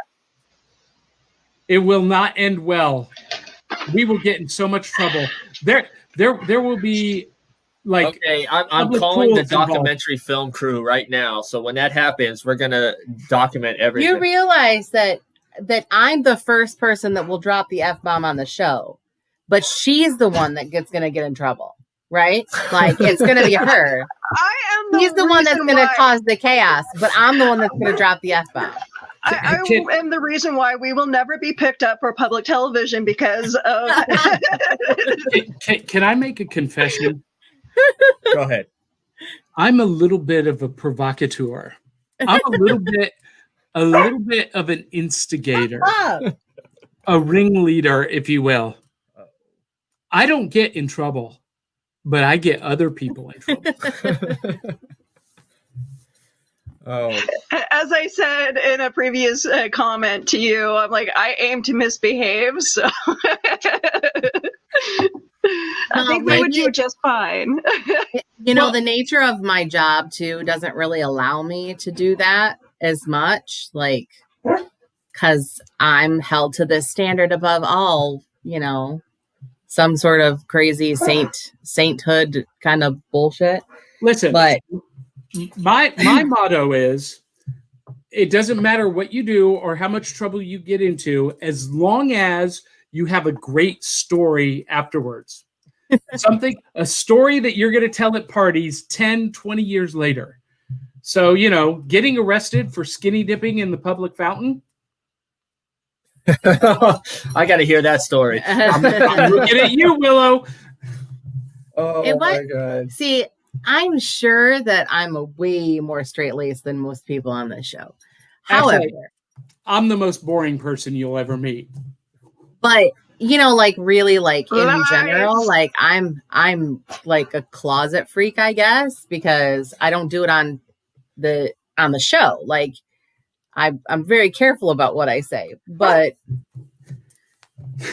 It will not end well. We will get in so much trouble. There will be like. Okay, I'm calling the documentary film crew right now. So when that happens, we're gonna document everything. You realize that I'm the first person that will drop the F-bomb on the show, but she's the one that gonna get in trouble, right? Like it's gonna be her. I am. She's the one that's gonna cause the chaos, but I'm the one that's gonna drop the F-bomb. I am the reason why we will never be picked up for public television because of. Can I make a confession? Go ahead. I'm a little bit of a provocateur. I'm a little bit of an instigator, a ringleader, if you will. I don't get in trouble, but I get other people in trouble. Oh. As I said in a previous comment to you, I'm like, I aim to misbehave, so I think we would do just fine. You know, the nature of my job too doesn't really allow me to do that as much, like, because I'm held to this standard above all, you know, some sort of crazy sainthood kind of bullshit. Listen, but my motto is, it doesn't matter what you do or how much trouble you get into, as long as you have a great story afterwards. A story that you're going to tell at parties 10, 20 years later. So, you know, getting arrested for skinny dipping in the public fountain. I got to hear that story. I'm looking at you, Willow. Oh, my God. See, I'm sure that I'm a way more straight-laced than most people on this show. However, I'm the most boring person you'll ever meet. But, you know, like really like in general, like I'm like a closet freak, I guess, because I don't do it on the show. Like I'm very careful about what I say. But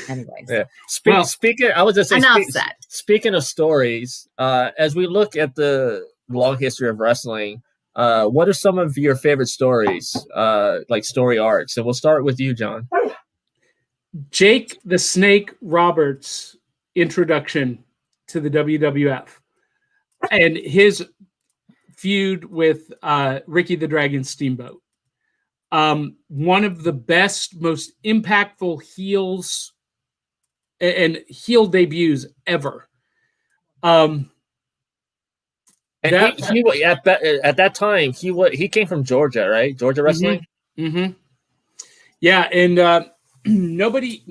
anyways. Yeah. Speaking of stories, as we look at the long history of wrestling, what are some of your favorite stories, like story arcs? And we'll start with you, John. Jake the Snake Roberts' introduction to the WWF and his feud with Ricky the Dragon Steamboat. One of the best, most impactful heels and heel debuts ever. And at that time, he came from Georgia, right? Georgia wrestling. Mm-hmm. Yeah, and nobody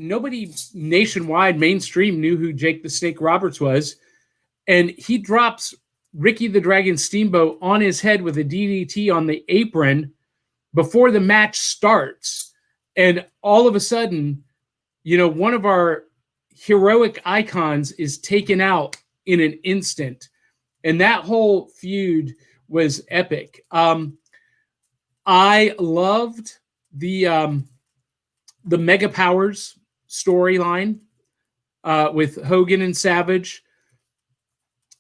nationwide, mainstream knew who Jake the Snake Roberts was, and he drops Ricky the Dragon Steamboat on his head with a DDT on the apron before the match starts, and all of a sudden, you know, one of our heroic icons is taken out in an instant. And that whole feud was epic. I loved the Mega Powers storyline with Hogan and Savage.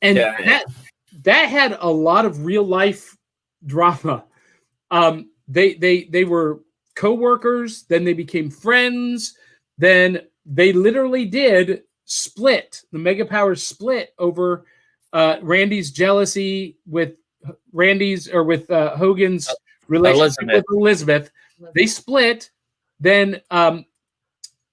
And that had a lot of real life drama. They were co-workers, then they became friends, then they literally did split. The Mega Powers split over Randy's jealousy with Hogan's relationship with Elizabeth. They split. Then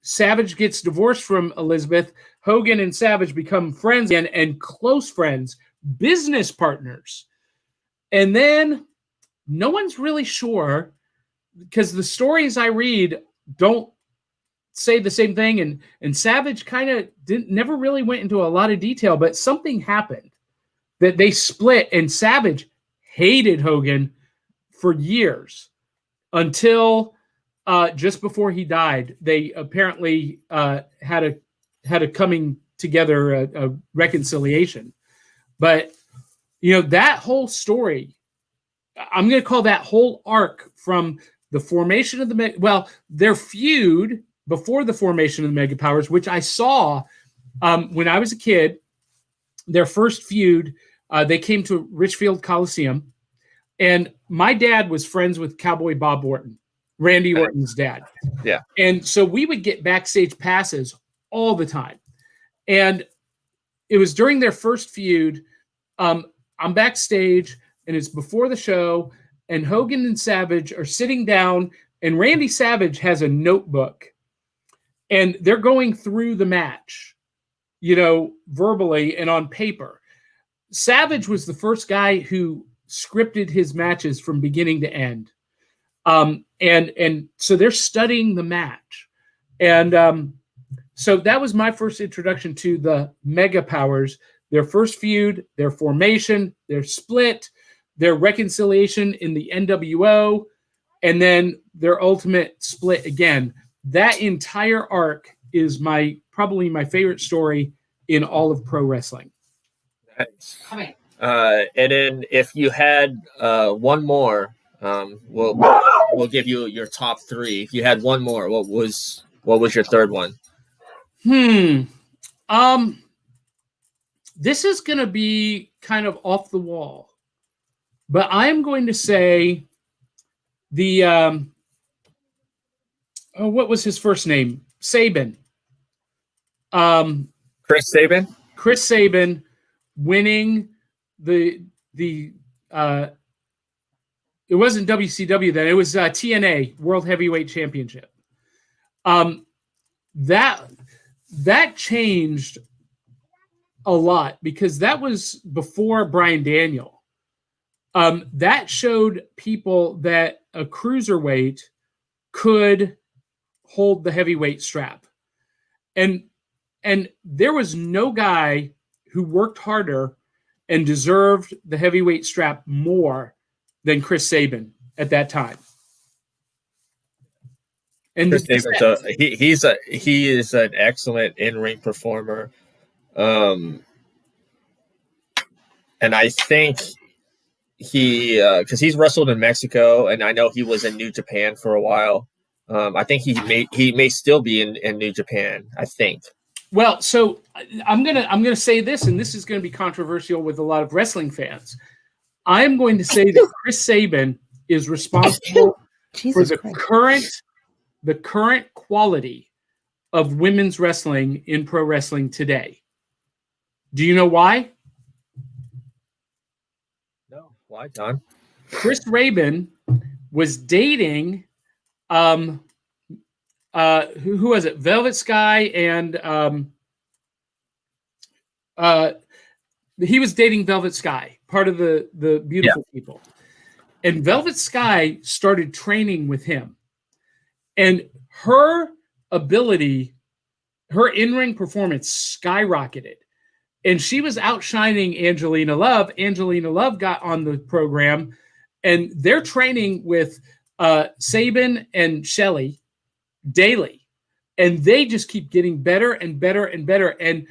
Savage gets divorced from Elizabeth. Hogan and Savage become friends and close friends, business partners. And then no one's really sure, because the stories I read don't say the same thing, and Savage kind of never really went into a lot of detail, but something happened that they split, and Savage hated Hogan for years until just before he died, they apparently had a coming together, a reconciliation. But that whole story, I'm going to call that whole arc from the formation of their feud before the formation of the Mega Powers, which I saw when I was a kid. Their first feud, they came to Richfield Coliseum, and my dad was friends with Cowboy Bob Orton, Randy Orton's dad. Yeah. And so we would get backstage passes all the time. And it was during their first feud. I'm backstage, and it's before the show, and Hogan and Savage are sitting down, and Randy Savage has a notebook, and they're going through the match, verbally and on paper. Savage was the first guy who scripted his matches from beginning to end. And so they're studying the match. And so that was my first introduction to the Mega Powers, their first feud, their formation, their split, their reconciliation in the NWO, and then their ultimate split again. That entire arc is probably my favorite story in all of pro wrestling. Nice. And then if you had one more, we'll give you your top three. If you had one more, what was your third one? This is going to be kind of off the wall, but I'm going to say the what was his first name? Sabin. Chris Sabin. Chris Sabin winning the it wasn't WCW then, it was TNA World Heavyweight Championship. That changed a lot because that was before Bryan Daniel. That showed people that a cruiserweight could hold the heavyweight strap. And there was no guy who worked harder and deserved the heavyweight strap more than Chris Sabin at that time. And Chris Sabin, he is an excellent in-ring performer. And I think because he's wrestled in Mexico, and I know he was in New Japan for a while. I think he may still be in New Japan, I think. Well, so I'm gonna say this, and this is gonna be controversial with a lot of wrestling fans. I'm going to say that Chris Sabin is responsible for the current quality of women's wrestling in pro wrestling today. Do you know why? No, why, John? Chris Sabin was dating who was it? Velvet Sky and he was dating Velvet Sky, part of the Beautiful People. And Velvet Sky started training with him. And her ability, her in-ring performance skyrocketed. And she was outshining Angelina Love. Angelina Love got on the program, and they're training with Sabin and Shelley daily. And they just keep getting better and better and better. And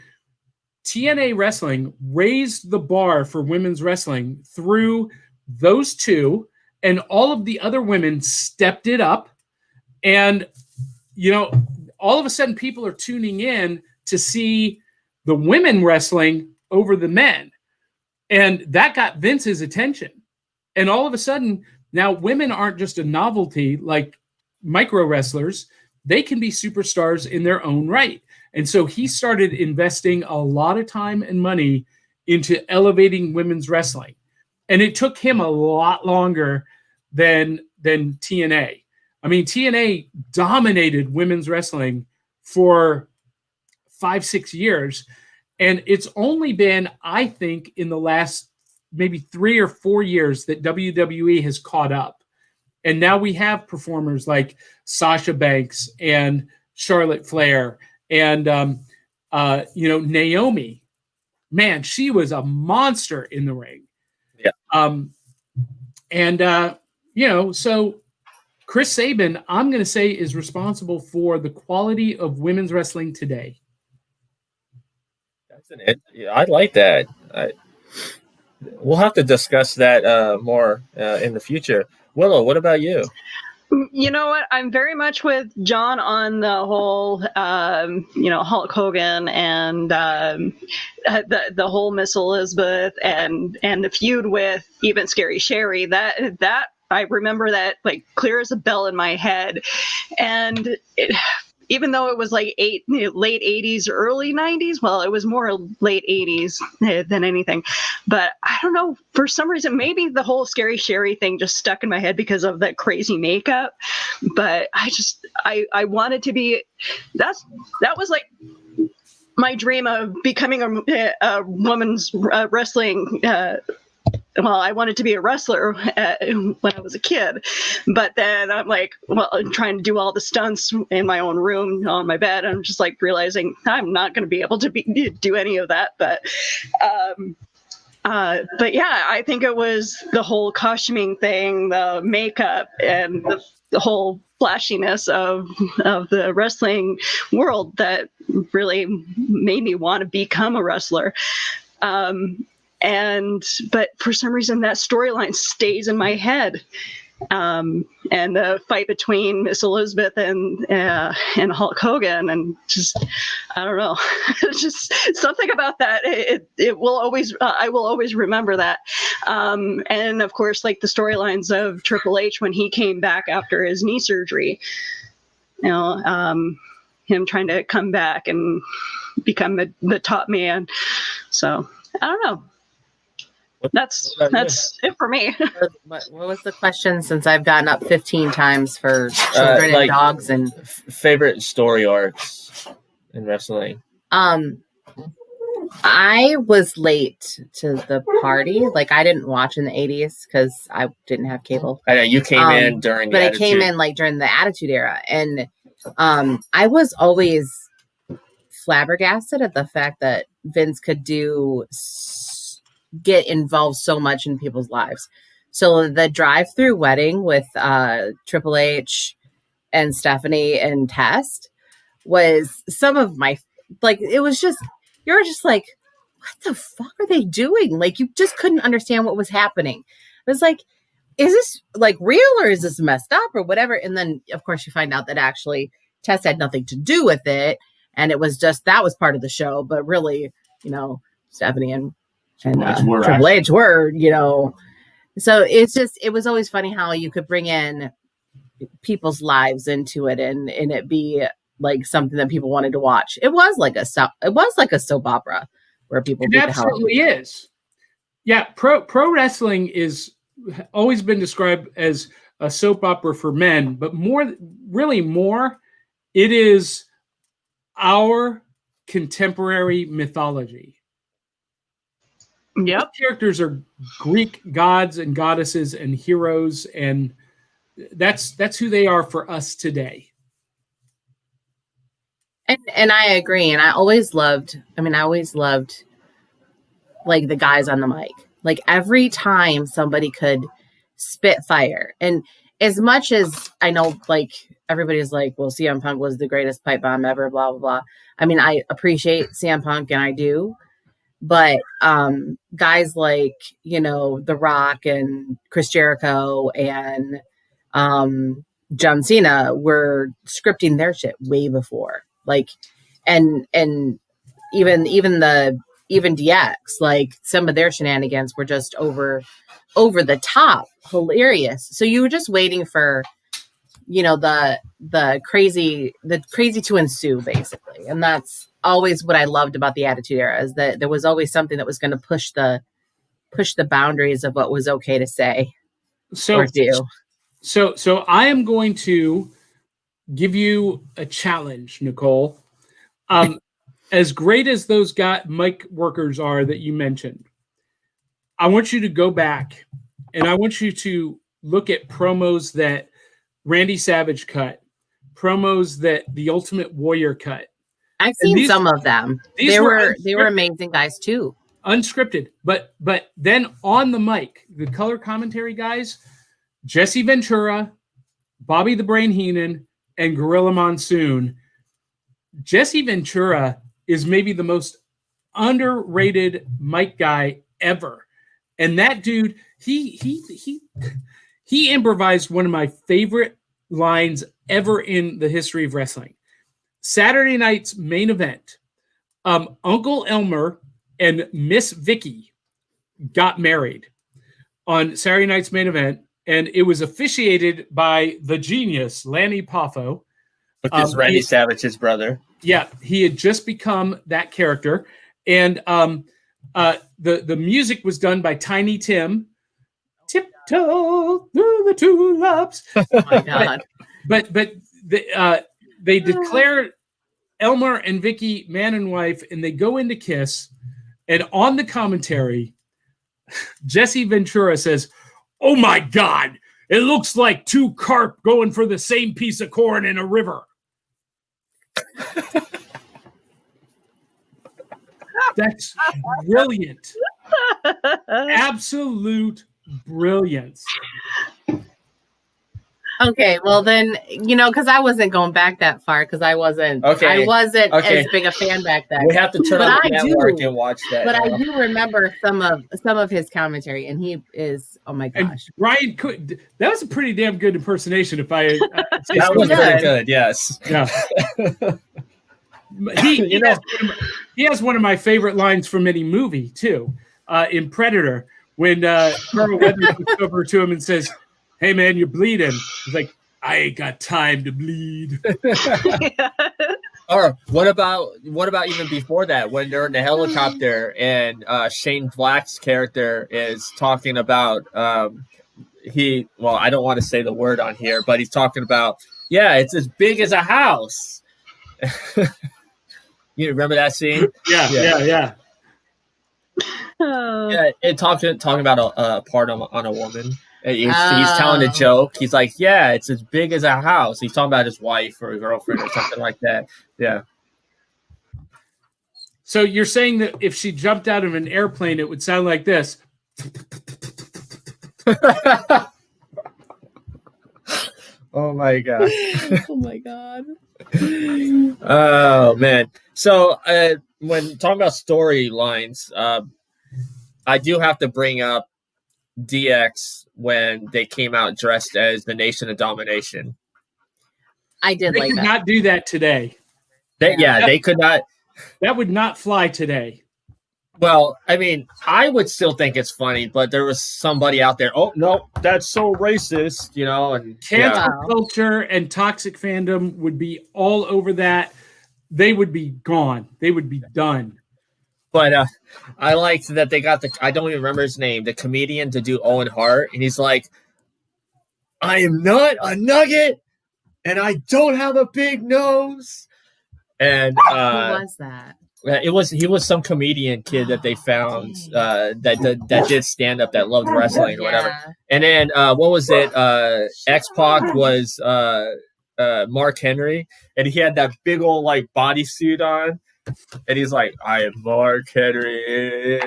TNA Wrestling raised the bar for women's wrestling through those two, and all of the other women stepped it up. And, all of a sudden people are tuning in to see the women wrestling over the men. And that got Vince's attention. And all of a sudden, now women aren't just a novelty like micro wrestlers. They can be superstars in their own right. And so he started investing a lot of time and money into elevating women's wrestling. And it took him a lot longer than TNA. I mean, TNA dominated women's wrestling for 5-6 years. And it's only been, I think, in the last maybe 3 or 4 years that WWE has caught up. And now we have performers like Sasha Banks and Charlotte Flair and, Naomi. Man, she was a monster in the ring. Yeah. So Chris Sabin, I'm going to say, is responsible for the quality of women's wrestling today. Yeah, I like that. We'll have to discuss that more in the future. Willow, what about you? You know what? I'm very much with John on the whole, Hulk Hogan and the whole Miss Elizabeth and the feud with even Scary Sherry. That I remember that like clear as a bell in my head, and even though it was like late 80s, early 90s, well, it was more late 80s than anything. But I don't know, for some reason, maybe the whole Scary Sherry thing just stuck in my head because of that crazy makeup. But I wanted to be, that was like my dream of becoming a woman's wrestling well, I wanted to be a wrestler when I was a kid, but then I'm like, well, I'm trying to do all the stunts in my own room on my bed. I'm just like realizing I'm not going to be able to do any of that. But yeah, I think it was the whole costuming thing, the makeup, and the whole flashiness of the wrestling world that really made me want to become a wrestler. But for some reason that storyline stays in my head. And the fight between Miss Elizabeth and Hulk Hogan, and just, I don't know, just something about that. It will always, I will always remember that. And of course, like the storylines of Triple H when he came back after his knee surgery, him trying to come back and become the top man. So I don't know. That's it for me. What was the question? Since I've gotten up 15 times for children and dogs and favorite story arcs in wrestling. I was late to the party. Like I didn't watch in the 80s because I didn't have cable. I know you came in during, but I came in like during the Attitude Era, and I was always flabbergasted at the fact that Vince could get involved so much in people's lives. So the drive-through wedding with Triple H and Stephanie and Test was some of my, like, it was just, you're just like, what the fuck are they doing? Like, you just couldn't understand what was happening. It was like, is this like real or is this messed up or whatever? And then of course you find out that actually Test had nothing to do with it. And it was just, that was part of the show, but really, Stephanie and Triple H were, so it was always funny how you could bring in people's lives into it and it be like something that people wanted to watch. It was like a soap opera where people it absolutely is. Yeah, pro wrestling is always been described as a soap opera for men, but more, it is our contemporary mythology. Yep. Those characters are Greek gods and goddesses and heroes, and that's who they are for us today. And I agree. And I always loved like the guys on the mic. Like every time somebody could spit fire. And as much as I know, like everybody's like, well, CM Punk was the greatest pipe bomb ever, blah, blah, blah. I mean, I appreciate CM Punk and I do. But guys like, The Rock and Chris Jericho and John Cena were scripting their shit way before. Like, and even DX, like some of their shenanigans were just over the top, hilarious. So you were just waiting for, the crazy to ensue, basically. And that's always what I loved about the Attitude Era, is that there was always something that was going to push the boundaries of what was okay to say or do. So I am going to give you a challenge, Nicole. As great as those mic workers are that you mentioned, I want you to go back and I want you to look at promos that Randy Savage cut, promos that the Ultimate Warrior cut. I've seen some of them. They were amazing guys too. Unscripted, but then on the mic, the color commentary guys, Jesse Ventura, Bobby the Brain Heenan, and Gorilla Monsoon, Jesse Ventura is maybe the most underrated mic guy ever. And that dude, he improvised one of my favorite lines ever in the history of wrestling. Saturday night's main event. Uncle Elmer and Miss Vicky got married on Saturday night's main event, and it was officiated by the genius Lanny Poffo. Which is Randy Savage's brother. Yeah, he had just become that character. And the music was done by Tiny Tim. Tiptoe through the tulips. Oh my God. But they declare Elmer and Vicky man and wife, and they go in to kiss. And on the commentary, Jesse Ventura says, "Oh my God, it looks like two carp going for the same piece of corn in a river." That's brilliant. Absolute brilliance. Okay, well then, because I wasn't going back that far because I wasn't as big a fan back then. We have to turn on the network and watch that. But I do remember some of his commentary, and he is, oh my gosh. And Ryan, that was a pretty damn good impersonation. If I say that was pretty good, yes. Yeah. He has one of my favorite lines from any movie too, in Predator, when Carl Weathers comes over to him and says, "Hey man, you're bleeding." He's like, "I ain't got time to bleed." Or what about even before that, when they're in the helicopter and Shane Black's character is talking about I don't want to say the word on here, but he's talking about, yeah, it's as big as a house. You remember that scene? Yeah. Yeah, and talking about a part on a woman. He's telling a joke. He's like, yeah, it's as big as a house. He's talking about his wife or a girlfriend or something like that. Yeah. So you're saying that if she jumped out of an airplane, it would sound like this. Oh my God. Oh my God. Oh man. So when talking about storylines, I do have to bring up DX when they came out dressed as the Nation of Domination. I did They like could that. not do that today. They could not. That would not fly today. Well, I mean, I would still think it's funny, but there was somebody out there. Oh no, that's so racist, and Cancel culture and toxic fandom would be all over that. They would be gone. They would be done. But I liked that they got I don't even remember his name, the comedian to do Owen Hart, and he's like, "I am not a nugget, and I don't have a big nose." And Who was that? he was some comedian kid that they found that did stand up, that loved wrestling or whatever. And then what was it? X-Pac was Mark Henry, and he had that big old bodysuit on, and he's like, "I am Mark Henry."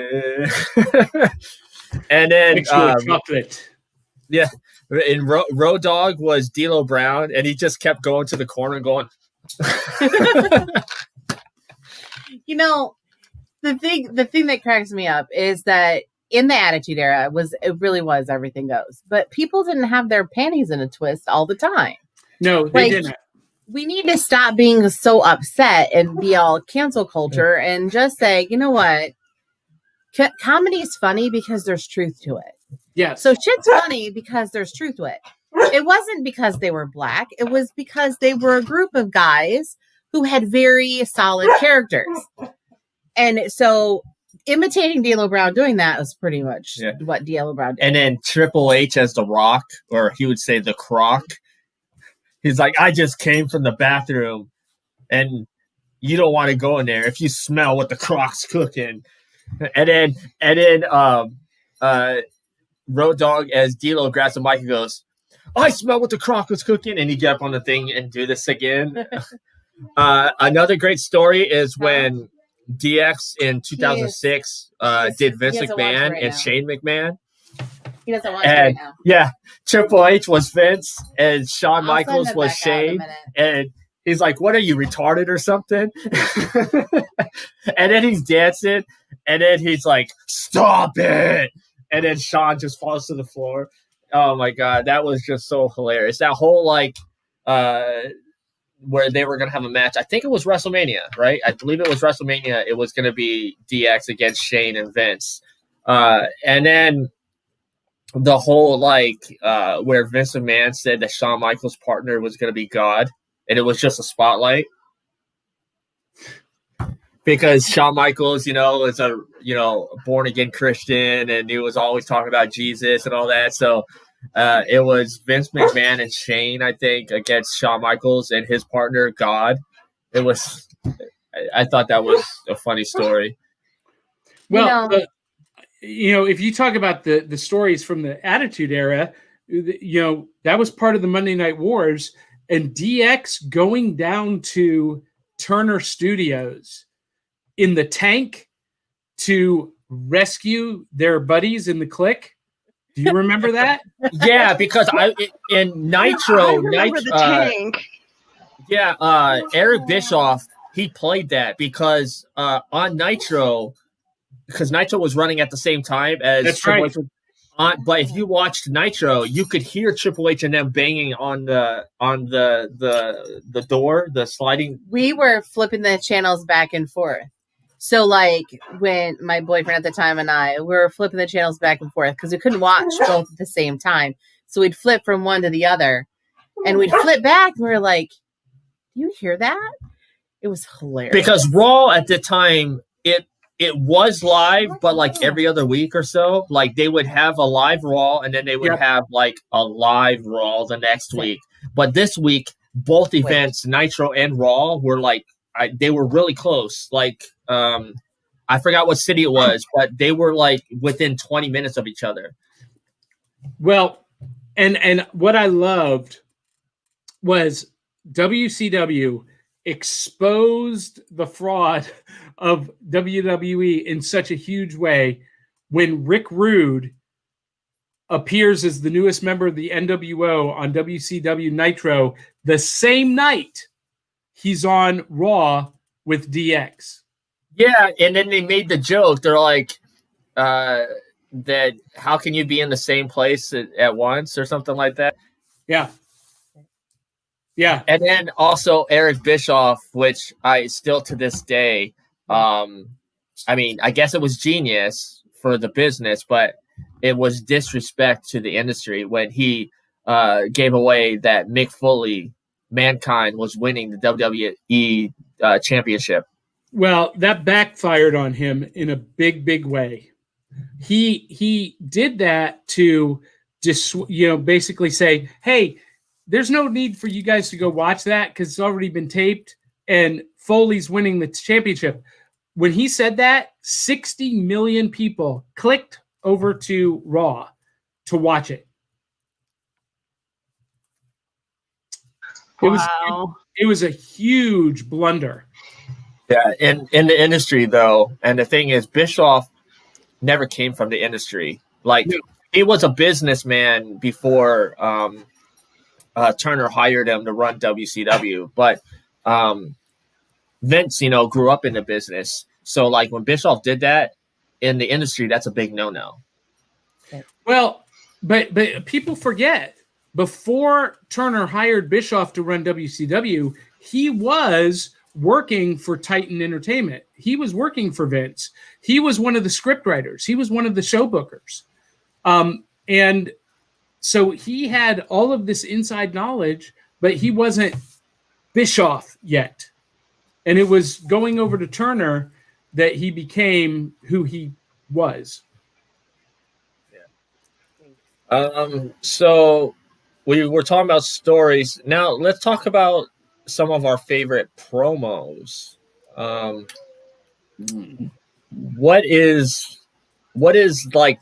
And then chocolate. Yeah. And Road Dogg was D'Lo Brown, and he just kept going to the corner going. The thing that cracks me up is that in the Attitude Era it really was everything goes, but people didn't have their panties in a twist all the time. No, they didn't. We need to stop being so upset and be all cancel culture and just say, you know what? Comedy is funny because there's truth to it. Yeah. So shit's funny because there's truth to it. It wasn't because they were black. It was because they were a group of guys who had very solid characters. And so imitating D'Lo Brown doing that was pretty much what D'Lo Brown did. And then Triple H as The Rock, or he would say The Croc. He's like, "I just came from the bathroom, and you don't want to go in there if you smell what the Croc's cooking." And then Road Dogg as D'Lo grabs the mic and goes, "I smell what the Croc was cooking," and he get up on the thing and do this again. Another great story is when DX in 2006 did Vince McMahon and Shane McMahon. He doesn't want to right And now. yeah, Triple H was Vince and Shawn I'll Michaels send it was back out in a Shane. minute. And he's like, "What are you, retarded or something?" And then he's dancing, and then he's like, "Stop it!" And then Shawn just falls to the floor. Oh my god, that was just so hilarious. That whole like where they were gonna have a match. I think it was WrestleMania, right? I believe it was WrestleMania. It was gonna be DX against Shane and Vince. And then the whole like where Vince McMahon said that Shawn Michaels' partner was gonna be God, and it was just a spotlight. Because Shawn Michaels, is a born again Christian, and he was always talking about Jesus and all that. So it was Vince McMahon and Shane, I think, against Shawn Michaels and his partner God. It was. I thought that was a funny story. Well, if you talk about the stories from the Attitude Era, that was part of the Monday Night Wars, and DX going down to Turner Studios in the tank to rescue their buddies in the Clique. Do you remember that? Yeah, because in Nitro, I remember the tank. Yeah, Eric Bischoff, he played that because on Nitro, because Nitro was running at the same time as That's Triple right. H. But if you watched Nitro, you could hear Triple H and them banging on the door, the sliding. We were flipping the channels back and forth. So, like, when my boyfriend at the time and I, we were flipping the channels back and forth because we couldn't watch both at the same time. So we'd flip from one to the other, and we'd flip back, and we were like, "Do you hear that?" It was hilarious. Because Raw at the time, it was live, but like every other week or so, like they would have a live Raw, and then they would have like a live Raw the next week. But this week, both events, Nitro and Raw, were like they were really close. Like I forgot what city it was, but they were like within 20 minutes of each other. Well, and what I loved was WCW exposed the fraud of WWE in such a huge way when Rick Rude appears as the newest member of the NWO on WCW Nitro the same night he's on Raw with DX. Yeah, and then they made the joke. They're like, that how can you be in the same place at once or something like that? Yeah. Yeah. And then also Eric Bischoff, which I still to this day, I mean, I guess it was genius for the business, but it was disrespect to the industry when he gave away that Mick Foley, Mankind, was winning the WWE championship. Well, that backfired on him in a big, big way. He did that to just, basically say, hey, there's no need for you guys to go watch that because it's already been taped and Foley's winning the championship. When he said that, 60 million people clicked over to Raw to watch it. Wow. It was a huge blunder. Yeah, in the industry, though, and the thing is, Bischoff never came from the industry. Like, he was a businessman before Turner hired him to run WCW. But Vince, grew up in the business. So, like, when Bischoff did that in the industry, that's a big no-no. Well, but people forget, before Turner hired Bischoff to run WCW, he was working for Titan Entertainment. He was working for Vince. He was one of the script writers. He was one of the show bookers. And so he had all of this inside knowledge, but he wasn't Bischoff yet. And it was going over to Turner that he became who he was. So we were talking about stories. Now let's talk about some of our favorite promos. What is like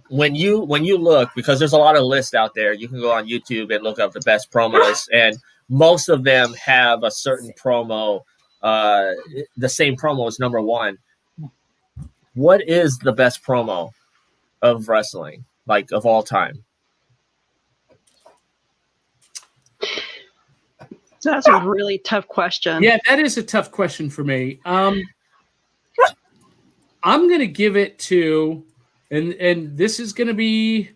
when you look, because there's a lot of lists out there, you can go on YouTube and look up the best promos, and most of them have a certain promo, the same promo as number one. What is the best promo of wrestling? like of all time? That's a really tough question. Yeah, that is a tough question for me. I'm going to give it to, and this is going to be,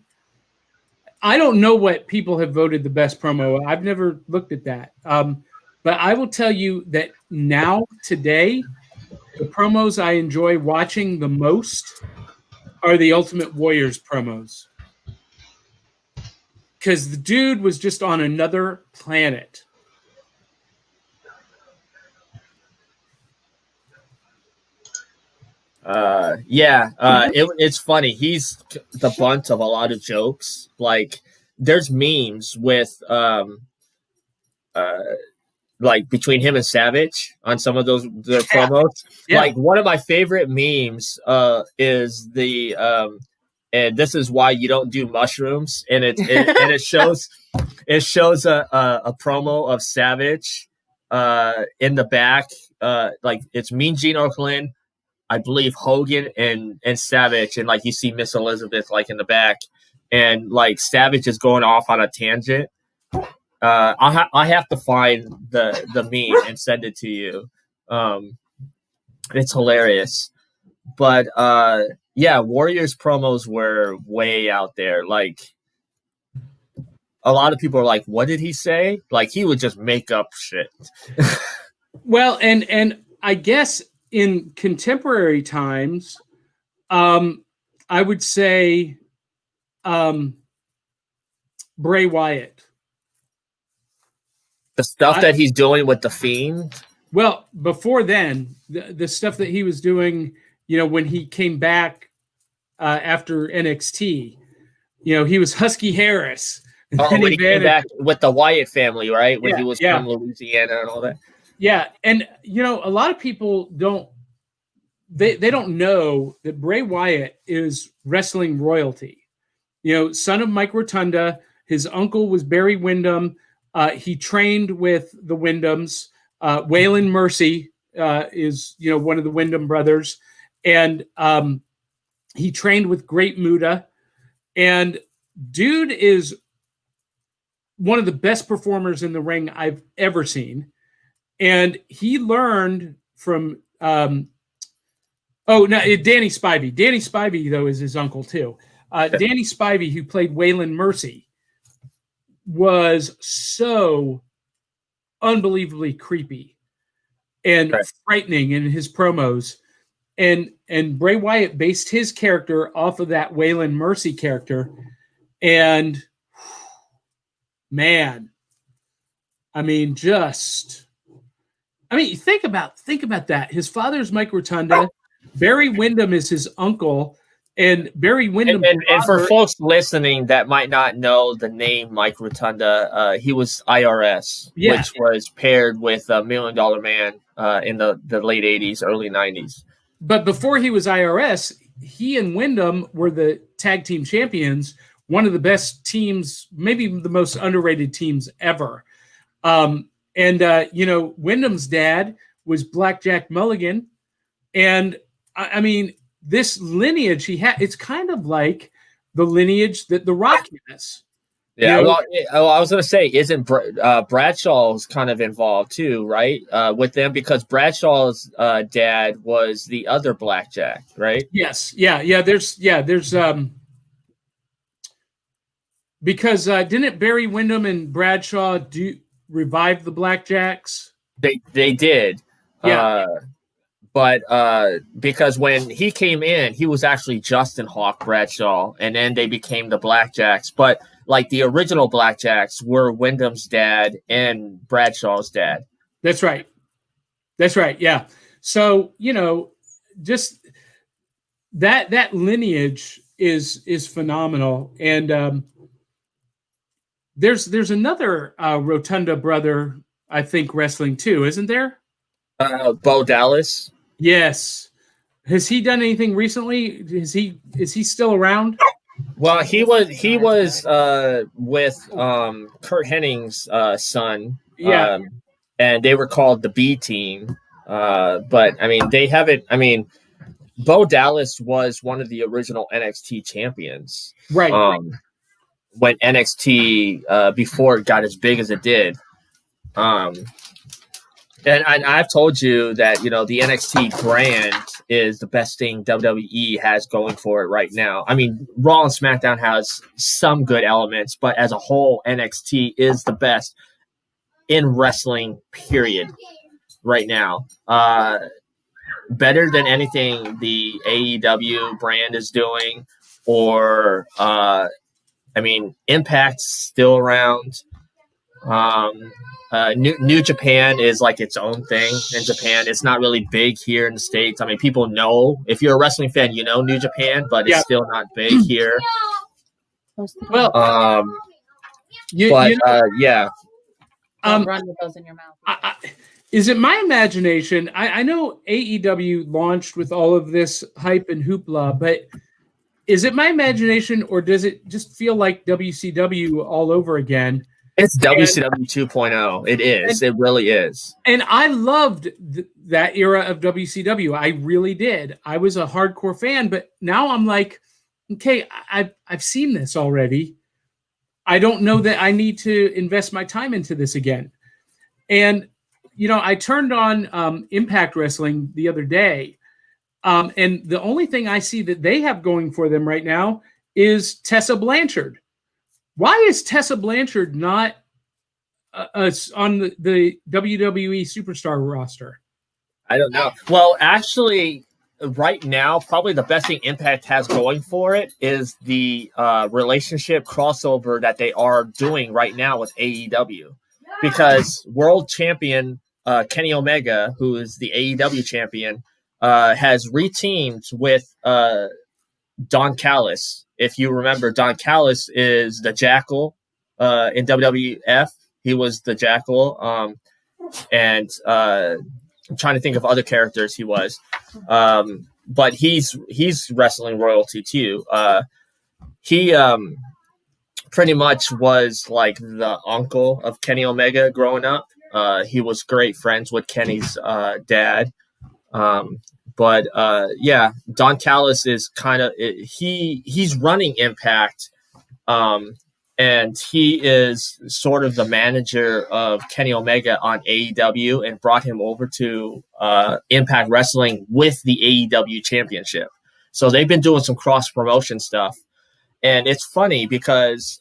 I don't know what people have voted the best promo. I've never looked at that. But I will tell you that now, today, the promos I enjoy watching the most are the Ultimate Warriors promos. Because the dude was just on another planet. It's funny. He's the bunt of a lot of jokes. Like there's memes with like between him and Savage on some of their promos. Yeah. Like one of my favorite memes is the and this is why you don't do mushrooms, and it shows a promo of Savage in the back, like it's Mean Gene Okerlund, I believe Hogan and Savage, and like you see Miss Elizabeth like in the back, and like Savage is going off on a tangent. I have to find the meme and send it to you. It's hilarious, but Warriors promos were way out there. Like a lot of people are like, "What did he say?" Like he would just make up shit. Well, and I guess in contemporary times, I would say Bray Wyatt. The stuff that he's doing with the Fiend. Well, before then, the stuff that he was doing, when he came back after NXT, he was Husky Harris. When he came back with the Wyatt family, right? When he was from Louisiana and all that. Yeah, and a lot of people don't know that Bray Wyatt is wrestling royalty. Son of Mike Rotunda. His uncle was Barry Windham. He trained with the Wyndhams. Waylon Mercy is one of the Wyndham brothers, and he trained with Great Muta. And dude is one of the best performers in the ring I've ever seen. And he learned from Danny Spivey. Danny Spivey, though, is his uncle, too. Danny Spivey, who played Waylon Mercy, was so unbelievably creepy and frightening in his promos. And Bray Wyatt based his character off of that Waylon Mercy character. And, man, think about that. His father's Mike Rotunda. Barry Windham is his uncle, and Barry Windham. And for folks listening that might not know the name Mike Rotunda, he was IRS, which was paired with $1 Million Man in the late '80s, early '90s. But before he was IRS, he and Windham were the tag team champions. One of the best teams, maybe the most underrated teams ever. Wyndham's dad was Blackjack Mulligan. And this lineage he had, it's kind of like the lineage that The Rock has. Yeah. I was going to say, isn't Bradshaw's kind of involved too, right? With them, because Bradshaw's dad was the other Blackjack, right? Yes. Yeah. There's because didn't Barry Windham and Bradshaw revive the Blackjacks? They did. Yeah. But because when he came in, he was actually Justin Hawk Bradshaw, and then they became the Blackjacks. But like the original Blackjacks were Wyndham's dad and Bradshaw's dad. That's right. Yeah. So, just that lineage is phenomenal. And there's another Rotunda brother, I think, wrestling too, isn't there? Bo Dallas. Yes. Has he done anything recently? Is he still around? Well, he was with Kurt Henning's son. Yeah. And they were called the B Team. But they haven't. Bo Dallas was one of the original NXT champions. Right. When NXT before it got as big as it did. And I've told you that, the NXT brand is the best thing WWE has going for it right now. I mean, Raw and SmackDown has some good elements, but as a whole, NXT is the best in wrestling, period, right now. Better than anything the AEW brand is doing, or, Impact's still around. New Japan is like its own thing in Japan. It's not really big here in the States. I mean, people know, if you're a wrestling fan, you know New Japan, but it's still not big here. Well, yeah. Run with those in your mouth. Is it my imagination? I know AEW launched with all of this hype and hoopla, but is it my imagination, or does it just feel like WCW all over again? It's WCW 2.0. It is. It really is. And I loved that era of WCW. I really did. I was a hardcore fan, but now I'm like, okay, I've seen this already. I don't know that I need to invest my time into this again. And, I turned on Impact Wrestling the other day, and the only thing I see that they have going for them right now is Tessa Blanchard. Why is Tessa Blanchard not on the WWE Superstar roster? I don't know. Well, actually, right now, probably the best thing Impact has going for it is the relationship crossover that they are doing right now with AEW. Because world champion Kenny Omega, who is the AEW champion, has reteamed with Don Callis. If you remember, Don Callis is the Jackal in WWF. He was the Jackal. And I'm trying to think of other characters he was. But he's wrestling royalty too. He pretty much was like the uncle of Kenny Omega growing up. He was great friends with Kenny's dad. But Don Callis is kind of he's running Impact, and he is sort of the manager of Kenny Omega on AEW, and brought him over to Impact Wrestling with the AEW Championship. So they've been doing some cross promotion stuff, and it's funny because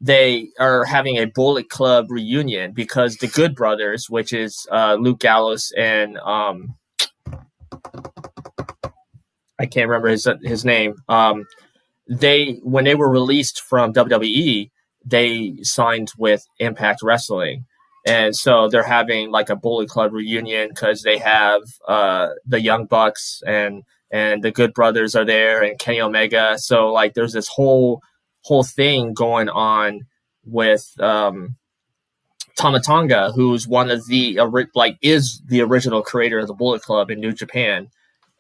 they are having a Bullet Club reunion because the Good Brothers, which is Luke Gallows and I can't remember his name. When they were released from WWE, they signed with Impact Wrestling, and so they're having like a Bullet Club reunion because they have the Young Bucks and the Good Brothers are there, and Kenny Omega. So like there's this whole thing going on with Tama Tonga, who's one of the is the original creator of the Bullet Club in New Japan.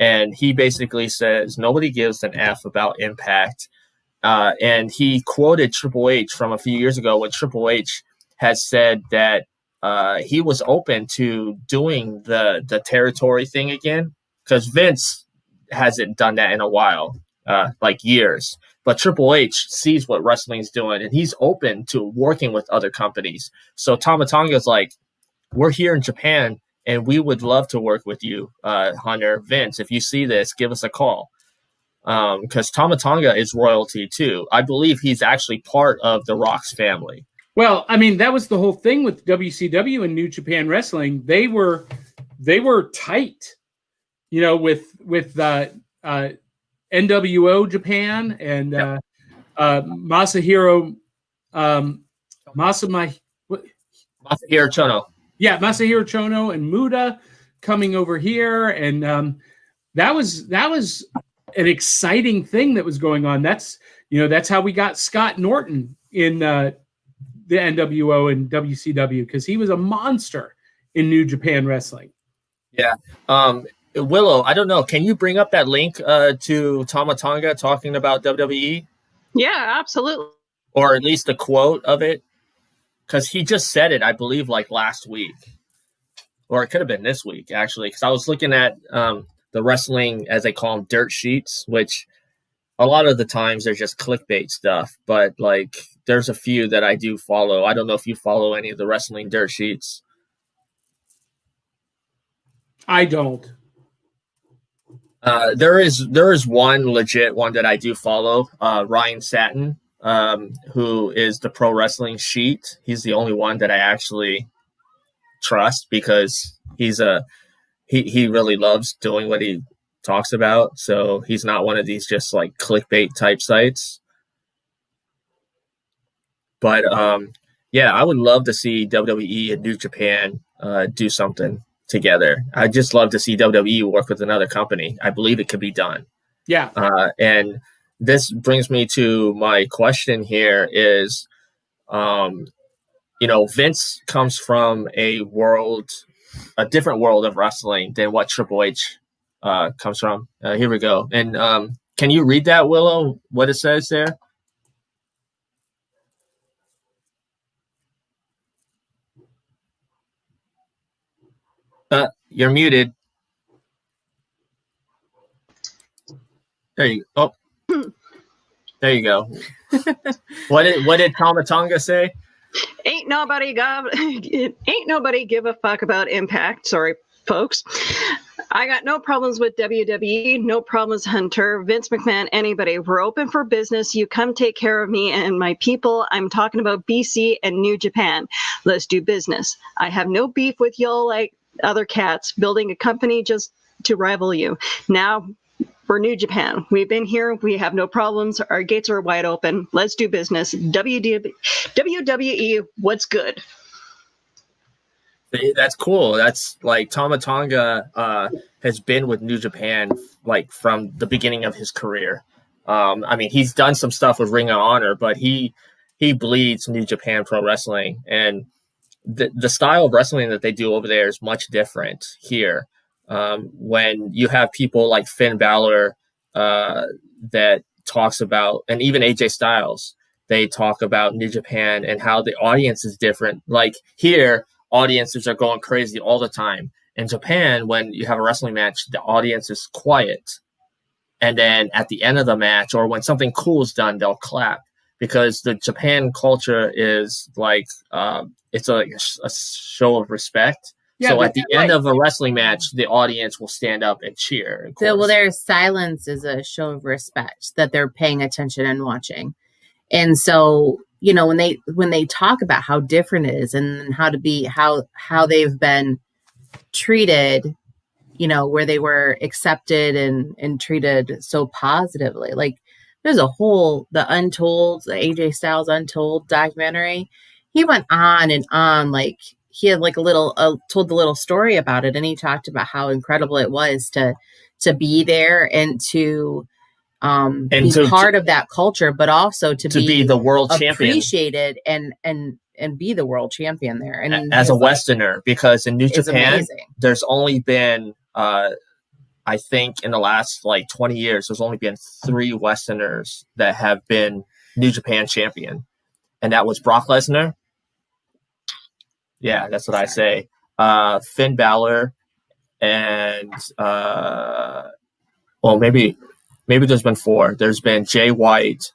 And he basically says nobody gives an F about Impact. And he quoted Triple H from a few years ago when Triple H had said that he was open to doing the territory thing again, because Vince hasn't done that in a while, like years. But Triple H sees what wrestling is doing, and he's open to working with other companies. So Tama Tonga's like, we're here in Japan, and we would love to work with you, Hunter, Vince. If you see this, give us a call. Because Tama Tonga is royalty too. I believe he's actually part of the Rock's family. Well, I mean, that was the whole thing with WCW and New Japan Wrestling. They were tight, with NWO Japan and Masahiro Masahiro Chono. Yeah, Masahiro Chono and Muda coming over here, and that was an exciting thing that was going on. That's how we got Scott Norton in the NWO and WCW, because he was a monster in New Japan Wrestling. Yeah. Willow, I don't know. Can you bring up that link to Tama Tonga talking about WWE? Yeah, absolutely. Or at least a quote of it? Because he just said it, I believe, like last week. Or it could have been this week, actually. Because I was looking at wrestling, as they call them, dirt sheets, which a lot of the times they're just clickbait stuff. But like, there's a few that I do follow. I don't know if you follow any of the wrestling dirt sheets. I don't. There is one legit one that I do follow, Ryan Satin, who is the Pro Wrestling Sheet. He's the only one that I actually trust because he really loves doing what he talks about. So he's not one of these just like clickbait type sites. But yeah, I would love to see WWE and New Japan do something together. I'd just love to see WWE work with another company. I believe it could be done. Yeah. And this brings me to my question here is, Vince comes from a different world of wrestling than what Triple H comes from. Here we go. And can you read that, Willow, what it says there? You're muted. There you go. Oh. There you go. What did Tomatonga say? Ain't nobody give a fuck about Impact. Sorry, folks. I got no problems with WWE, no problems Hunter, Vince McMahon, anybody. We're open for business. You come take care of me and my people. I'm talking about BC and New Japan. Let's do business. I have no beef with y'all like other cats building a company just to rival you. Now, for New Japan, we've been here. We have no problems. Our gates are wide open. Let's do business. WWE, what's good? That's cool. That's like Tomatonga has been with New Japan like from the beginning of his career. I mean, he's done some stuff with Ring of Honor, but he bleeds New Japan Pro Wrestling, and the style of wrestling that they do over there is much different here. When you have people like Finn Balor that talks about, and even AJ Styles, they talk about New Japan and how the audience is different. Like here, audiences are going crazy all the time. In Japan, when you have a wrestling match, the audience is quiet. And then at the end of the match, or when something cool is done, they'll clap. Because the Japan culture is like, it's a show of respect. Yeah, so at the end of a wrestling match, the audience will stand up and cheer. So, well, their silence is a show of respect that they're paying attention and watching. And so, when they talk about how different it is and how they've been treated, where they were accepted and treated so positively. Like there's the AJ Styles Untold documentary. He went on and on, like he had like told the little story about it. And he talked about how incredible it was to be there and to be part of that culture, but also to be the world champion, appreciated and be the world champion there. And as a Westerner, because in New Japan, there's only been, I think in the last like 20 years, there's only been 3 Westerners that have been New Japan champion. And that was Brock Lesnar. Yeah, that's what I say. Finn Balor and, maybe there's been 4. There's been Jay White,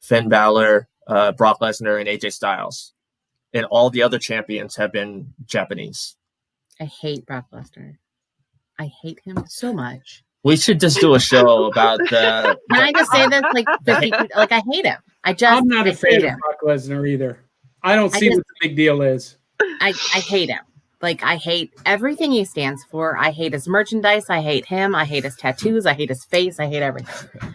Finn Balor, Brock Lesnar, and AJ Styles. And all the other champions have been Japanese. I hate Brock Lesnar. I hate him so much. We should just do a show about the... Can I just say this? Like I hate him. I'm not a fan of Brock Lesnar either. I don't see what the big deal is. I hate him. Like, I hate everything he stands for. I hate his merchandise. I hate him. I hate his tattoos. I hate his face. I hate everything.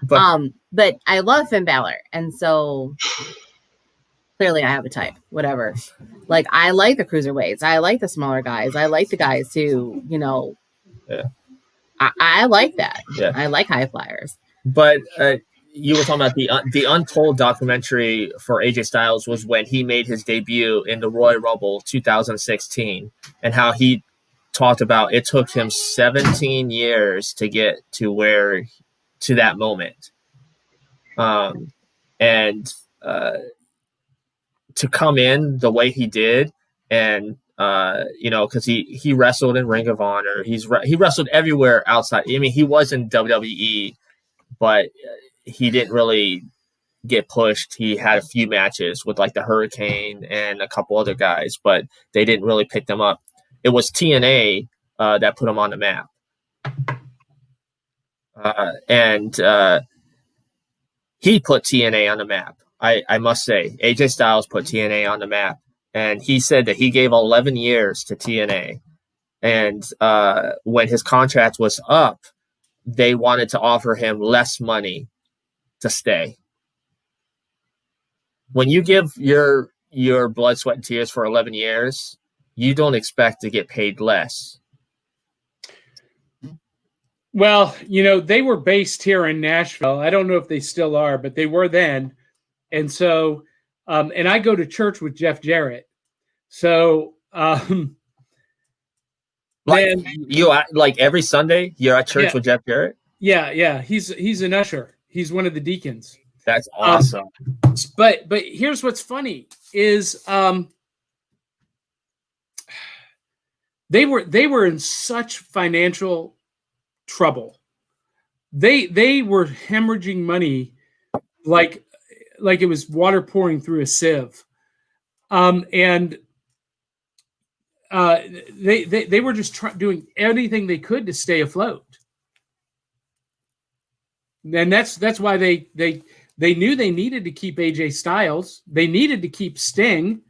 But I love Finn Balor. And so clearly I have a type, whatever. Like, I like the cruiserweights. I like the smaller guys. I like the guys who, yeah. I like that. Yeah. I like high flyers. But you were talking about the Untold documentary for AJ Styles was when he made his debut in the Royal Rumble 2016, and how he talked about it took him 17 years to get to that moment. And to come in the way he did and because he wrestled in Ring of Honor. He wrestled everywhere outside. I mean, he was in WWE, but he didn't really get pushed. He had a few matches with like the Hurricane and a couple other guys, but they didn't really pick them up. It was TNA that put him on the map. And he put TNA on the map. I must say, AJ Styles put TNA on the map. And he said that he gave 11 years to TNA. And when his contract was up, they wanted to offer him less money to stay. When you give your blood, sweat, and tears for 11 years, you don't expect to get paid less. Well, they were based here in Nashville. I don't know if they still are, but they were then. And so, and I go to church with Jeff Jarrett. So, like every Sunday, you're at church with Jeff Jarrett? Yeah. He's an usher. He's one of the deacons. That's awesome. But here's what's funny is they were in such financial trouble. They were hemorrhaging money like it was water pouring through a sieve. And they were just doing anything they could to stay afloat. And that's why they knew they needed to keep AJ Styles. They needed to keep Sting.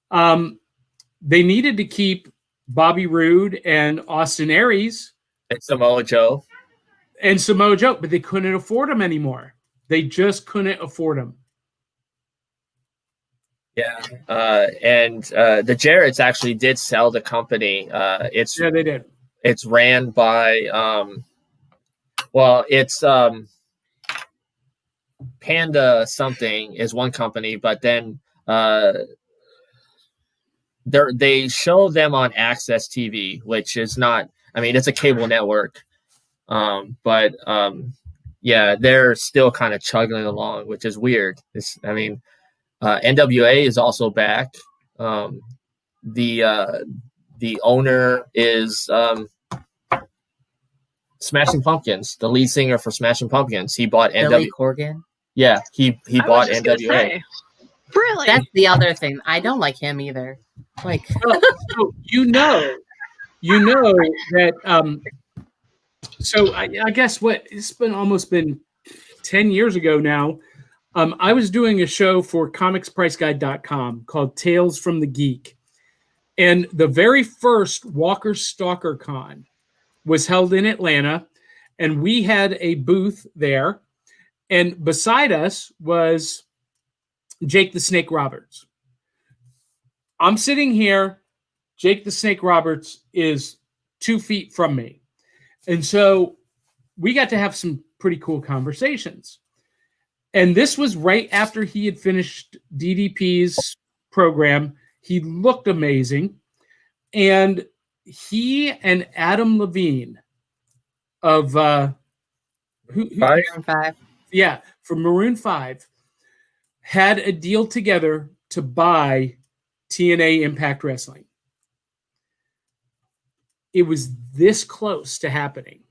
They needed to keep Bobby Roode and Austin Aries. And Samoa Joe. But they couldn't afford them anymore. They just couldn't afford them. Yeah. And the Jarretts actually did sell the company. Yeah, they did. It's ran by, it's Panda something is one company, but then they show them on Access TV, which is not, I mean, it's a cable network. But they're still kind of chugging along, which is weird. NWA is also back. The owner is Smashing Pumpkins, the lead singer for Smashing Pumpkins. He bought Billy Corgan. Yeah, he bought NWA. Really? That's the other thing. I don't like him either. Like, so you know that. So I guess it's almost been 10 years ago now. I was doing a show for comicspriceguide.com called Tales from the Geek. And the very first Walker Stalker Con was held in Atlanta. And we had a booth there. And beside us was Jake the Snake Roberts. I'm sitting here. Jake the Snake Roberts is 2 feet from me. And so we got to have some pretty cool conversations. And this was right after he had finished DDP's program. He looked amazing. And he and Adam Levine of Maroon 5. Yeah, from Maroon 5 had a deal together to buy TNA Impact Wrestling. It was this close to happening.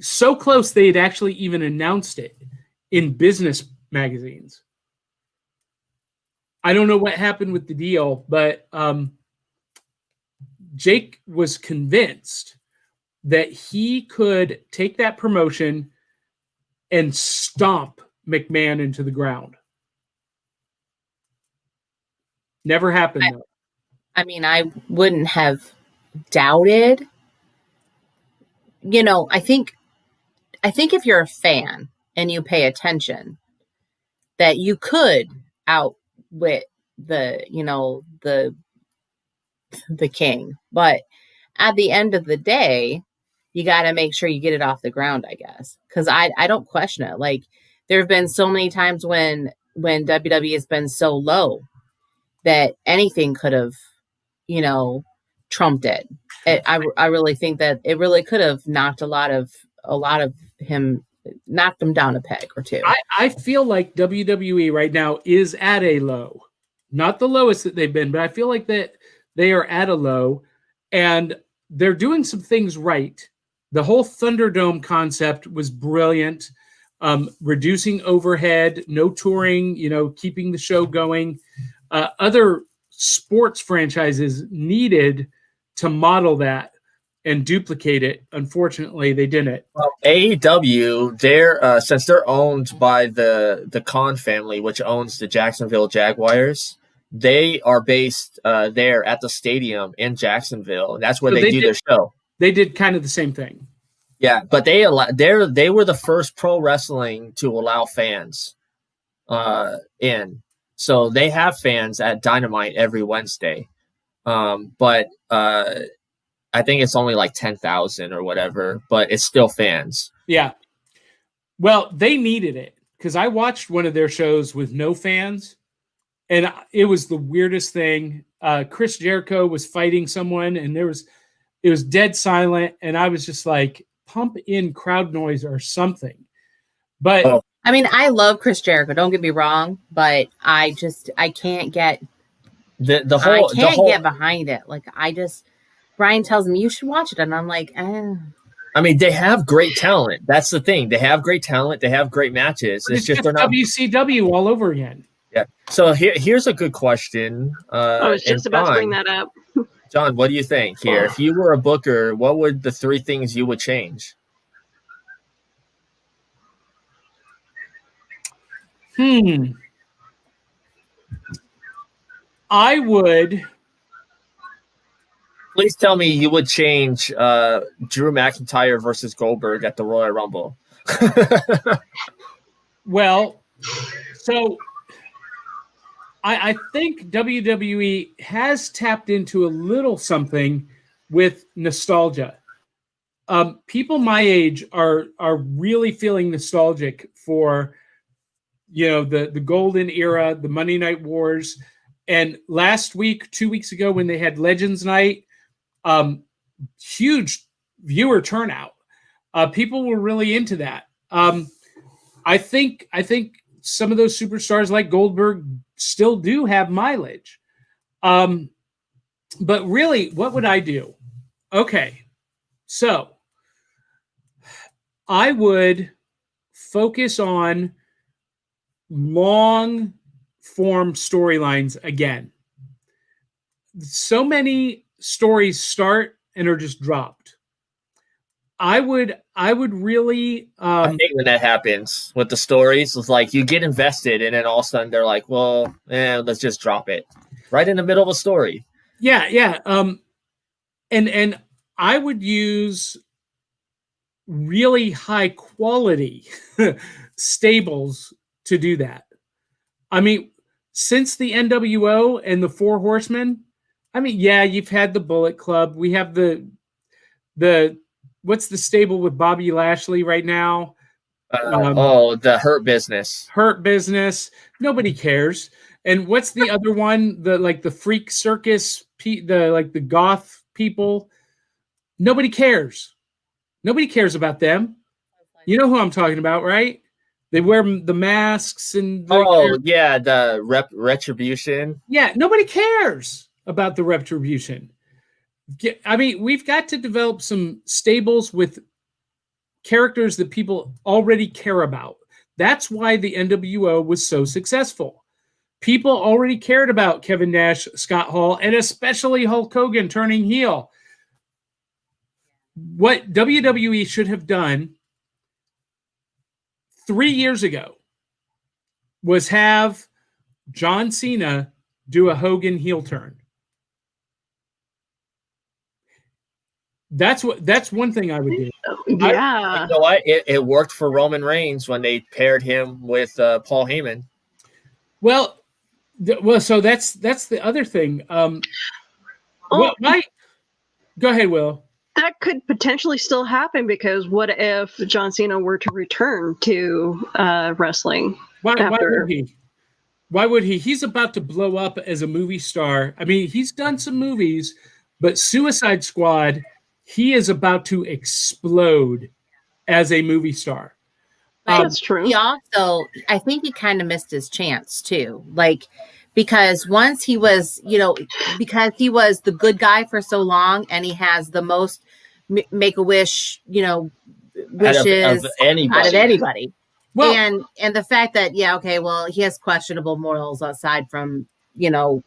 So close they had actually even announced it in business magazines. I don't know what happened with the deal, but Jake was convinced that he could take that promotion and stomp McMahon into the ground. Never happened, though. I mean, I wouldn't have doubted. I think if you're a fan and you pay attention, that you could outwit the king. But at the end of the day, you got to make sure you get it off the ground, I guess. Because I don't question it. Like, there have been so many times when WWE has been so low that anything could have, trumped it. I really think that it really could have knocked a lot of him, knocked him down a peg or two. I feel like WWE right now is at a low. Not the lowest that they've been, but I feel like that They are at a low, and they're doing some things right. The whole Thunderdome concept was brilliant. Reducing overhead, no touring, keeping the show going. Other sports franchises needed to model that and duplicate it. Unfortunately, they didn't. Well, AEW, they're since they're owned by the Khan family, which owns the Jacksonville Jaguars, they are based there at the stadium in Jacksonville. And that's where they do their show. They did kind of the same thing. Yeah, but they were the first pro wrestling to allow fans in. So they have fans at Dynamite every Wednesday. But I think it's only like 10,000 or whatever, but it's still fans. Yeah. Well, they needed it because I watched one of their shows with no fans, and it was the weirdest thing. Chris Jericho was fighting someone, and it was dead silent, and I was just like, pump in crowd noise or something. But I mean, I love Chris Jericho. Don't get me wrong, but I can't get get behind it. Like Brian tells me you should watch it, and I'm like, I mean, they have great talent. That's the thing. They have great talent. They have great matches. It's just they're not WCW all over again. Yeah. So here's a good question. I was just about to bring that up. John, what do you think here? If you were a booker, what would the 3 things you would change? I would. Please tell me you would change Drew McIntyre versus Goldberg at the Royal Rumble. Well, so I think WWE has tapped into a little something with nostalgia. People my age are really feeling nostalgic for, the golden era, the Monday Night Wars. And last week, 2 weeks ago, when they had Legends Night, huge viewer turnout. People were really into that. I think some of those superstars like Goldberg still do have mileage. But really, what would I do? Okay, so I would focus on long form storylines again. So many stories start and are just dropped. I would really I hate when that happens with the stories. It's like you get invested and then all of a sudden they're like, well, let's just drop it right in the middle of a story. Yeah. And I would use really high quality stables to do that. I mean, since the NWO and the Four Horsemen, I mean, yeah, you've had the Bullet Club. We have the what's the stable with Bobby Lashley right now? The Hurt Business. Hurt Business. Nobody cares. And what's the other one? The Freak Circus, the goth people. Nobody cares. Nobody cares about them. You know who I'm talking about, right? They wear the masks and the Retribution. Yeah, nobody cares about the Retribution. I mean, we've got to develop some stables with characters that people already care about. That's why the NWO was so successful. People already cared about Kevin Nash, Scott Hall, and especially Hulk Hogan turning heel. What WWE should have done 3 years ago was have John Cena do a Hogan heel turn. That's one thing I would do. Yeah. You know what? It worked for Roman Reigns when they paired him with Paul Heyman. Well, so that's the other thing. Go ahead, Will. That could potentially still happen because what if John Cena were to return to wrestling? Why would he? Why would he? He's about to blow up as a movie star. I mean, he's done some movies, but Suicide Squad, he is about to explode as a movie star. That's true. He also, I think he kind of missed his chance too. Like, because once he was, because he was the good guy for so long, and he has the most Make-A-Wish, wishes out of anybody. Well, and the fact that, he has questionable morals aside from,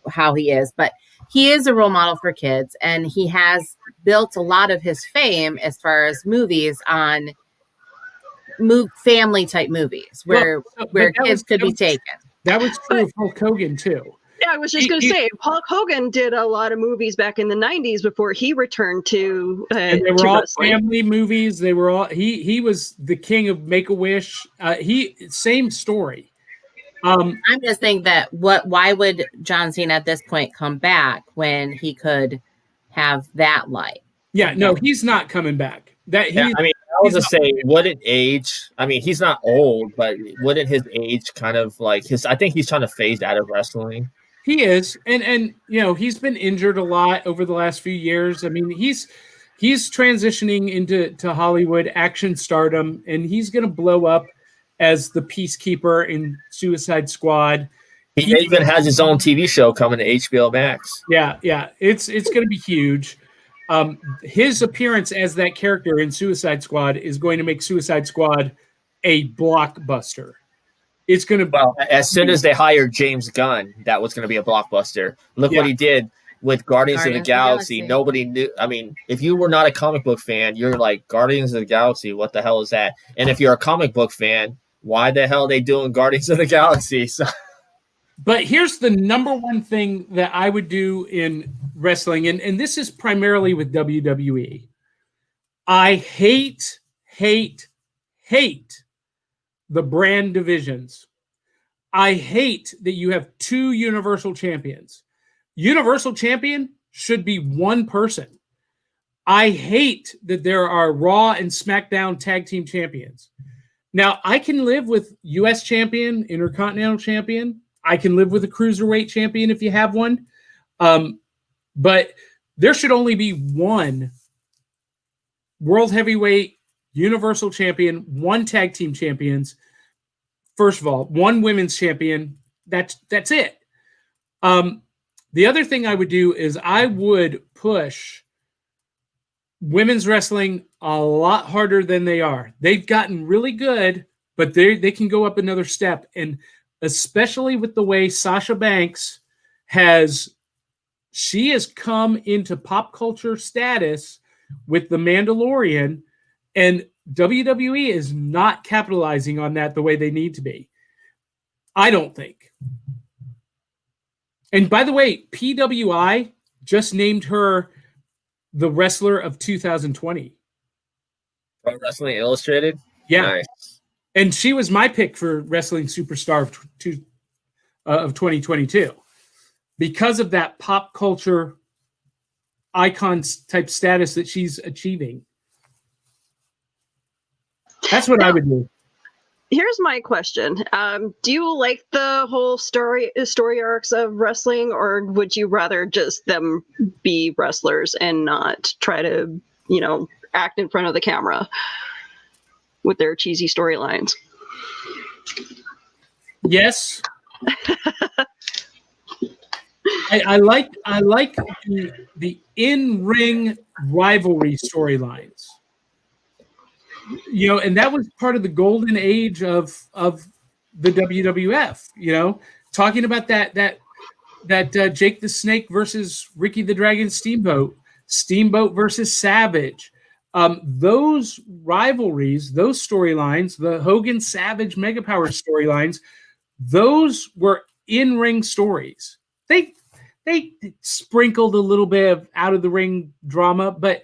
how he is, but he is a role model for kids, and he has built a lot of his fame as far as movies on family type movies where kids could be taken. That was true of Hulk Hogan too. Yeah, I was just going to say, Hulk Hogan did a lot of movies back in the 90s before he returned to and they were all wrestling. Family movies. They were all he was the king of Make-A-Wish. Same story. I'm just thinking that why would John Cena at this point come back when he could have that light? Yeah, no, he's not coming back. I was just saying, wouldn't age? I mean, he's not old, but wouldn't his age kind of like his? I think he's trying to phase out of wrestling. He is, and he's been injured a lot over the last few years. I mean, he's transitioning into Hollywood action stardom, and he's going to blow up as the Peacekeeper in Suicide Squad. He even has his own TV show coming to HBO Max. Yeah, it's going to be huge. His appearance as that character in Suicide Squad is going to make Suicide Squad a blockbuster. It's going to as soon as they hired James Gunn, that was going to be a blockbuster. Look what he did with Guardians of the Galaxy. Nobody knew. I mean, if you were not a comic book fan, you're like, Guardians of the Galaxy, what the hell is that? And if you're a comic book fan, why the hell are they doing Guardians of the Galaxy? So. But here's the number one thing that I would do in wrestling, and this is primarily with WWE. I hate the brand divisions. I hate that you have two Universal Champions. Universal Champion should be one person. I hate that there are Raw and SmackDown Tag Team Champions. Now, I can live with U.S. Champion, Intercontinental Champion. I can live with a Cruiserweight Champion if you have one. But there should only be one World Heavyweight Universal Champion, one Tag Team Champions. First of all, one Women's Champion. That's it. The other thing I would do is I would push women's wrestling a lot harder than they are. They've gotten really good, but they can go up another step. And especially with the way Sasha Banks has come into pop culture status with The Mandalorian, and WWE is not capitalizing on that the way they need to be. I don't think. And by the way, PWI just named her the wrestler of 2020. Pro Wrestling Illustrated? Yeah. Nice. And she was my pick for Wrestling Superstar of 2022 because of that pop culture icon type status that she's achieving. That's what I would do. Here's my question. Do you like the whole story arcs of wrestling, or would you rather just them be wrestlers and not try to, act in front of the camera with their cheesy storylines? Yes. I like the in-ring rivalry storylines. And that was part of the golden age of the WWF, talking about that Jake the Snake versus Ricky the Dragon Steamboat versus Savage. Those rivalries, those storylines, the Hogan Savage Mega Power storylines, those were in-ring stories. They sprinkled a little bit of out of the ring drama, but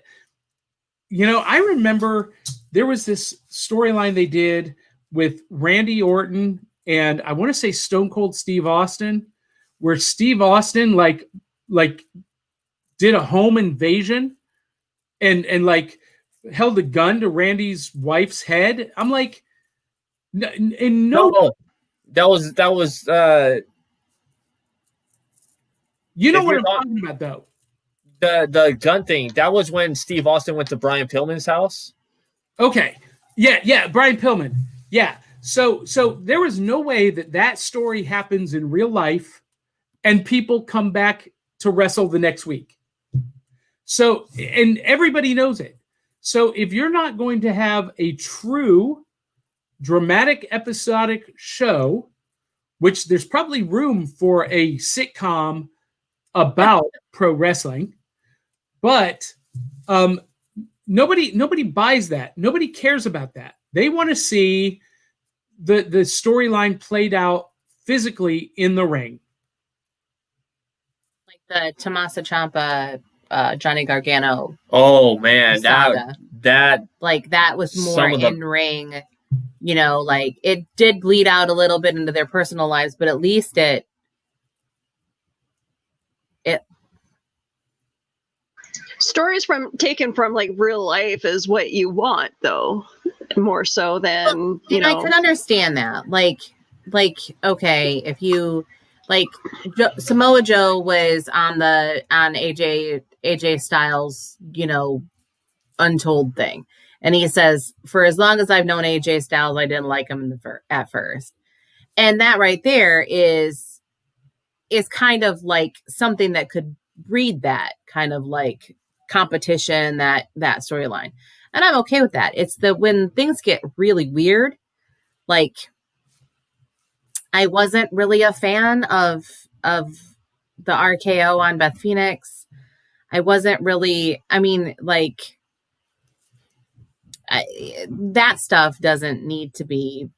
I remember there was this storyline they did with Randy Orton and I want to say Stone Cold Steve Austin, where Steve Austin like did a home invasion and held a gun to Randy's wife's head. I'm like, no. That was you know what I'm talking about though. The gun thing, that was when Steve Austin went to Brian Pillman's house. Okay. Yeah, Brian Pillman. Yeah. So there was no way that story happens in real life and people come back to wrestle the next week. So, and everybody knows it. So if you're not going to have a true dramatic episodic show, which there's probably room for a sitcom about pro wrestling, but nobody buys that. Nobody cares about that. They want to see the storyline played out physically in the ring. Like the Tommaso Ciampa, Johnny Gargano. Oh man, saga. that was more in ring. Like it did bleed out a little bit into their personal lives, but at least it stories taken from like real life is what you want, though, more so than I can understand that. Like okay, if you like Samoa Joe was on AJ Styles, Untold thing. And he says, for as long as I've known AJ Styles, I didn't like him at first. And that right there is kind of like something that could breed that kind of like competition, that storyline. And I'm okay with that. It's when things get really weird, like I wasn't really a fan of the RKO on Beth Phoenix. I wasn't really, that stuff doesn't need to be,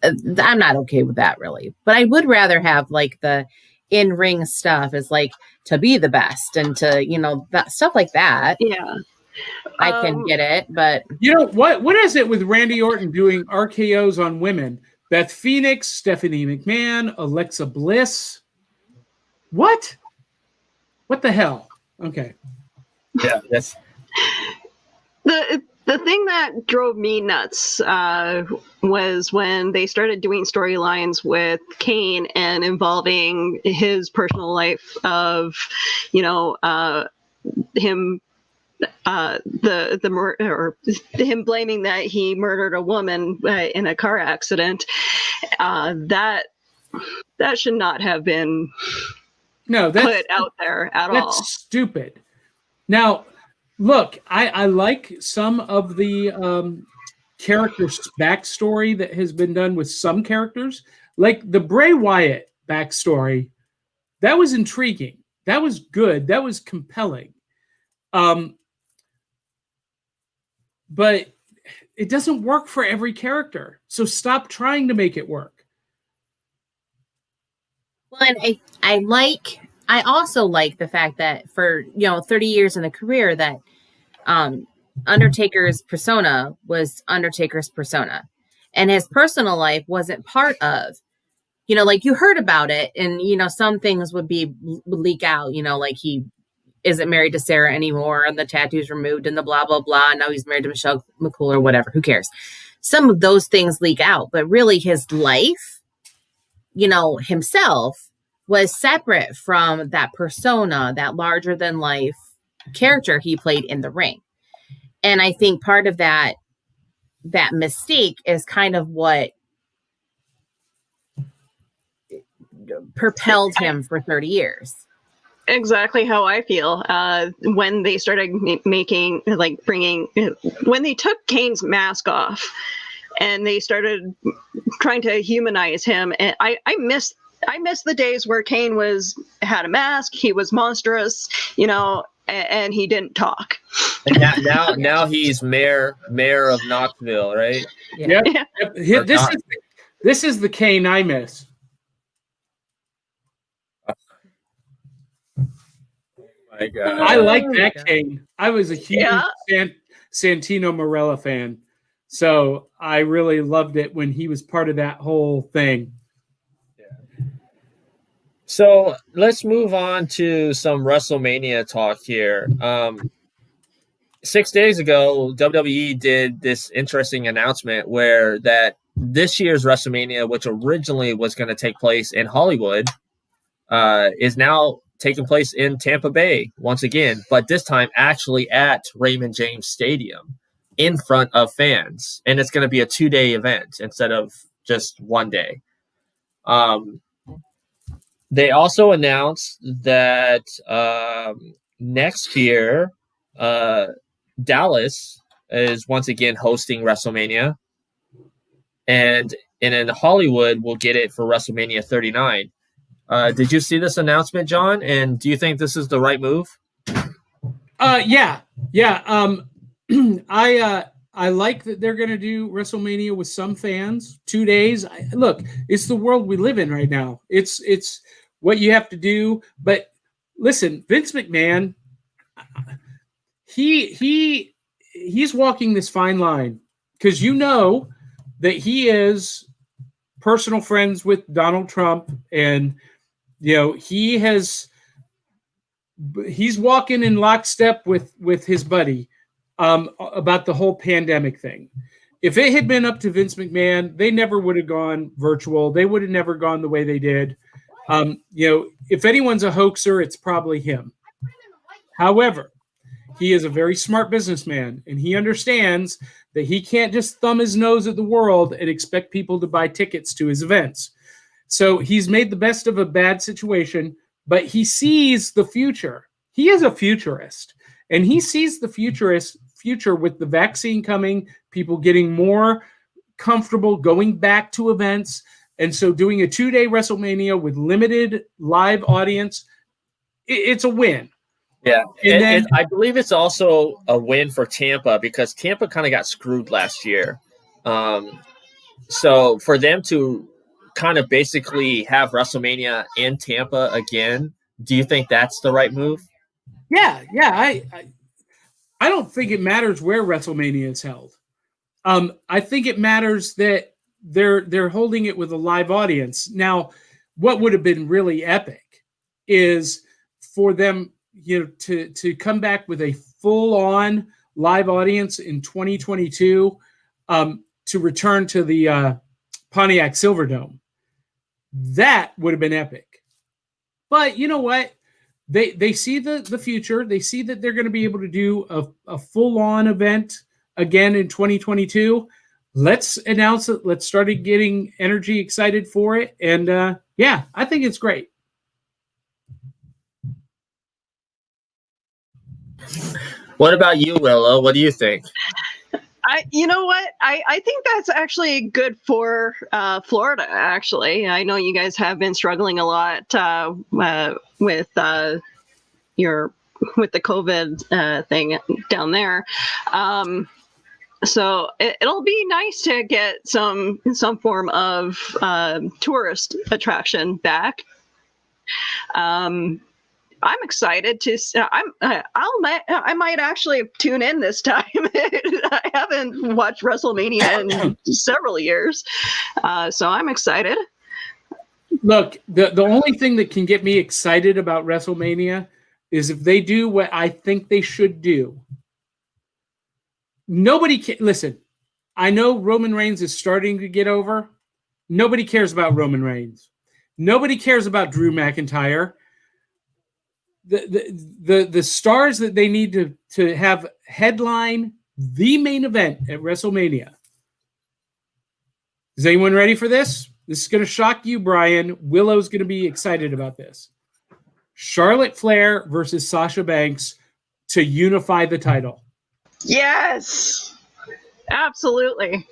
I'm not okay with that really, but I would rather have like the in-ring stuff is like to be the best and to, that stuff like that. Yeah. I can get it, but what is it with Randy Orton doing RKOs on women? Beth Phoenix, Stephanie McMahon, Alexa Bliss. What the hell? Okay. Yeah, that's the thing that drove me nuts was when they started doing storylines with Kane and involving his personal life of, him, the murder, or him blaming that he murdered a woman in a car accident. That should not have been put out there at all. That's stupid. Now, look, I like some of the characters' backstory that has been done with some characters. Like the Bray Wyatt backstory, that was intriguing. That was good. That was compelling. But it doesn't work for every character. So stop trying to make it work. Well, and I also like the fact that for 30 years in a career that Undertaker's persona was Undertaker's persona, and his personal life wasn't part of, like you heard about it, and some things would leak out, like he isn't married to Sarah anymore, and the tattoos removed, and the blah blah blah. Now he's married to Michelle McCool or whatever. Who cares? Some of those things leak out, but really his life, himself was separate from that persona, that larger than life character he played in the ring. And I think part of that mistake is kind of what propelled him for 30 years. Exactly how I feel. When they started when they took Kane's mask off and they started trying to humanize him, and I miss the days where Kane had a mask, he was monstrous, and he didn't talk. And now he's mayor of Knoxville, right? Yeah. Yep. This is the Kane I miss. My God. I like that Kane. I was a huge Santino Marella fan, so I really loved it when he was part of that whole thing. So let's move on to some WrestleMania talk here. 6 days ago, WWE did this interesting announcement where that this year's WrestleMania, which originally was going to take place in Hollywood, is now taking place in Tampa Bay once again, but this time actually at Raymond James Stadium in front of fans. And it's going to be a 2-day event instead of just 1 day. They also announced that next year, Dallas is once again hosting WrestleMania, and in Hollywood, we'll get it for WrestleMania 39. Did you see this announcement, John? And do you think this is the right move? Yeah. I like that they're going to do WrestleMania with some fans, 2 days. Look, it's the world we live in right now. It's what you have to do. But listen, Vince McMahon, he's walking this fine line because you know that he is personal friends with Donald Trump, and he's walking in lockstep with his buddy about the whole pandemic thing. If it had been up to Vince McMahon, they never would have gone virtual. They would have never gone the way they did. If anyone's a hoaxer, it's probably him. However, he is a very smart businessman, and he understands that he can't just thumb his nose at the world and expect people to buy tickets to his events. So he's made the best of a bad situation, but he sees the future. He is a futurist, and he sees the future with the vaccine coming, people getting more comfortable going back to events. And so doing a 2-day WrestleMania with limited live audience, it's a win. Yeah, and I believe it's also a win for Tampa because Tampa kind of got screwed last year. So for them to kind of basically have WrestleMania in Tampa again, do you think that's the right move? Yeah. I don't think it matters where WrestleMania is held. I think it matters that they're holding it with a live audience. Now, what would have been really epic is for them, to come back with a full-on live audience in 2022, to return to the Pontiac Silverdome. That would have been epic. But you know what? They see the future. They see that they're going to be able to do a full-on event again in 2022. Let's announce it. Let's start getting energy excited for it. And I think it's great. What about you, Willow? What do you think? You know what? I think that's actually good for Florida, actually. I know you guys have been struggling a lot with the COVID thing down there. So it'll be nice to get some form of tourist attraction back. I'm excited to. I might actually tune in this time. I haven't watched WrestleMania in several years, so I'm excited. Look, the only thing that can get me excited about WrestleMania is if they do what I think they should do. Nobody can listen. I know Roman Reigns is starting to get over. Nobody cares about Roman Reigns. Nobody cares about Drew McIntyre. The stars that they need to have headline the main event at WrestleMania. Is anyone ready for this? This is going to shock you, Brian. Willow's going to be excited about this. Charlotte Flair versus Sasha Banks to unify the title. Yes, absolutely.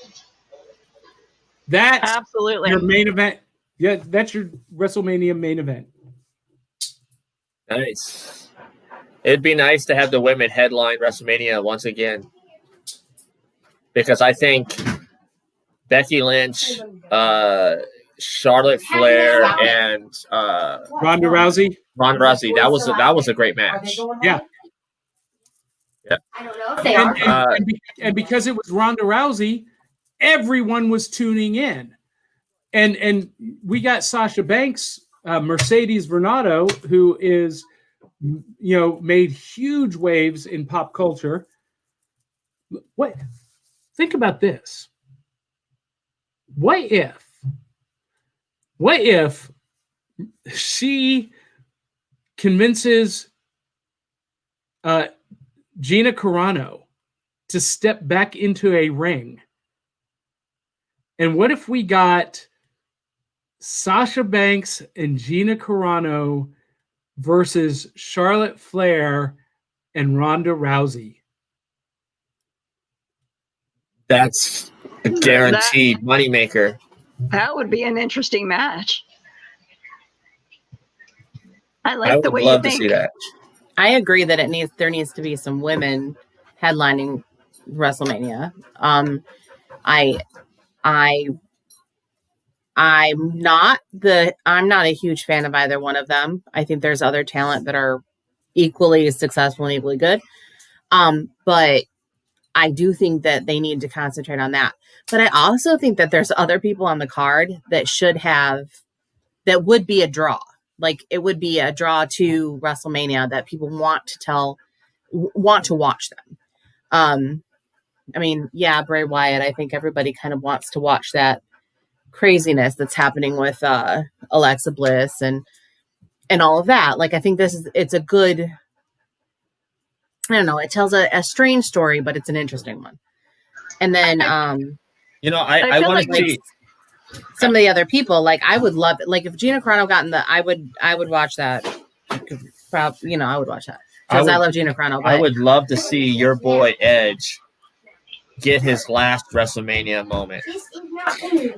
That's absolutely your main event. Yeah, that's your WrestleMania main event. Nice. It'd be nice to have the women headline WrestleMania once again, because I think Becky Lynch, Charlotte Flair, and Ronda Rousey. That was a great match. Yeah. Yeah. I don't know if they are. And because it was Ronda Rousey, everyone was tuning in, and we got Sasha Banks. Mercedes Varnado, who is, made huge waves in pop culture. Think about this. What if she convinces Gina Carano to step back into a ring? And what if we got Sasha Banks and Gina Carano versus Charlotte Flair and Ronda Rousey. That's a guaranteed moneymaker. That would be an interesting match. I like I the would way love you to think. see that. I agree that there needs to be some women headlining WrestleMania. I'm not a huge fan of either one of them. I think there's other talent that are equally successful and equally good. But I do think that they need to concentrate on that. But I also think that there's other people on the card that would be a draw. Like it would be a draw to WrestleMania that people want to watch them. I mean, yeah, Bray Wyatt, I think everybody kind of wants to watch that craziness that's happening with Alexa Bliss and all of that. Like I think it's a good, I don't know, it tells a strange story, but it's an interesting one. And then I feel want to like see some of the other people, like I would love it. Like if Gina Carano got in I would watch that. I would watch that because I love Gina Carano. But I would love to see your boy Edge get his last WrestleMania moment.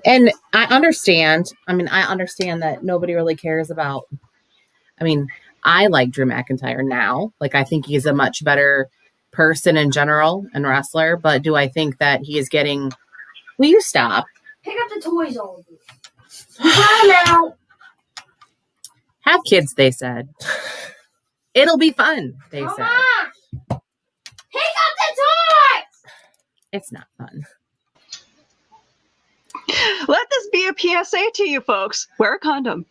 And I understand. I mean, I understand that nobody really cares about. I mean, I like Drew McIntyre now. Like, I think he's a much better person in general and wrestler. But do I think that he is getting? Will you stop? Pick up the toys, all of you. Time out. Have kids, they said. It'll be fun, they said. Mama! Pick up the toys! It's not fun. Let this be a PSA to you folks. Wear a condom.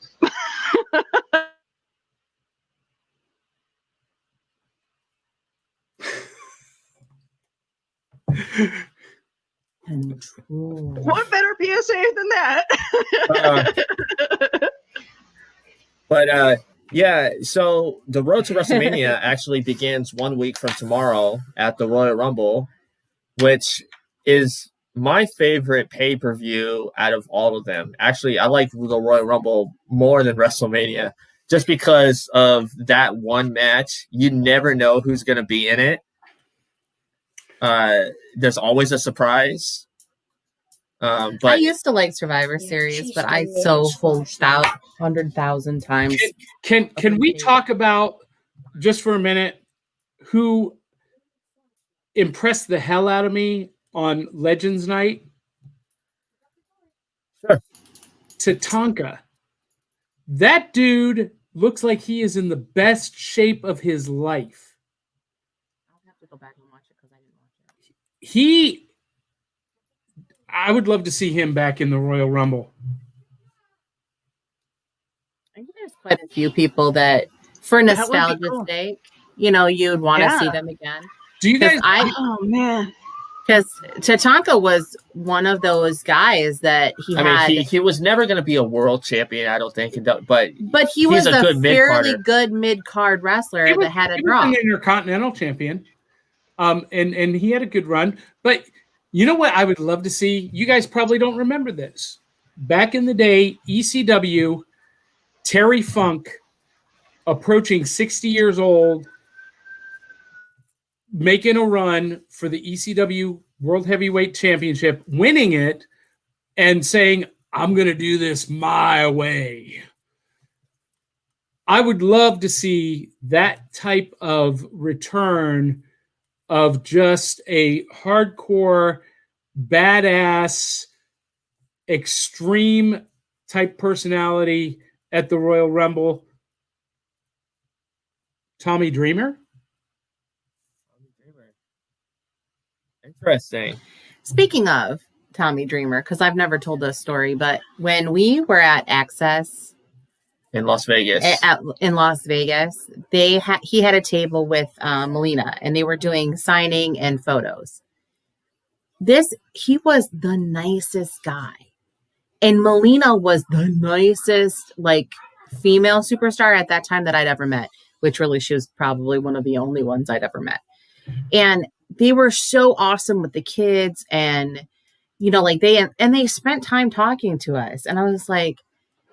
Control. What better PSA than that? Yeah, so the road to WrestleMania actually begins 1 week from tomorrow at the Royal Rumble, which is my favorite pay-per-view out of all of them. Actually, I like the Royal Rumble more than WrestleMania just because of that one match. You never know who's going to be in it. There's always a surprise. But I used to like Survivor Series, but I so fulged out 100,000 times. Can we talk about, just for a minute, who impressed the hell out of me on Legends Night? Sure. Tatanka. That dude looks like he is in the best shape of his life. I'll have to go back and watch it because I didn't watch it. I would love to see him back in the Royal Rumble. I think there's quite a few people that, for That would be nostalgia's cool. sake, you'd want to Yeah. see them again. Do you guys? Oh man. Because Tatanka was one of those guys that he was never going to be a world champion, I don't think. But he was he's a a good fairly mid-carder. good mid-card wrestler that had a he draw. was an Intercontinental champion, and he had a good run. But you know what I would love to see? You guys probably don't remember this. Back in the day, ECW, Terry Funk, approaching 60 years old, making a run for the ECW World Heavyweight Championship, winning it, and saying, I'm going to do this my way. I would love to see that type of return of just a hardcore, badass, extreme type personality at the Royal Rumble. Tommy Dreamer? Interesting. Speaking of Tommy Dreamer, because I've never told this story, but when we were at Access In Las Vegas. in Las Vegas, he had a table with Melina, and they were doing signing and photos. He was the nicest guy, and Melina was the nicest female superstar at that time that I'd ever met, which really she was probably one of the only ones I'd ever met. And they were so awesome with the kids, and they spent time talking to us, and I was like,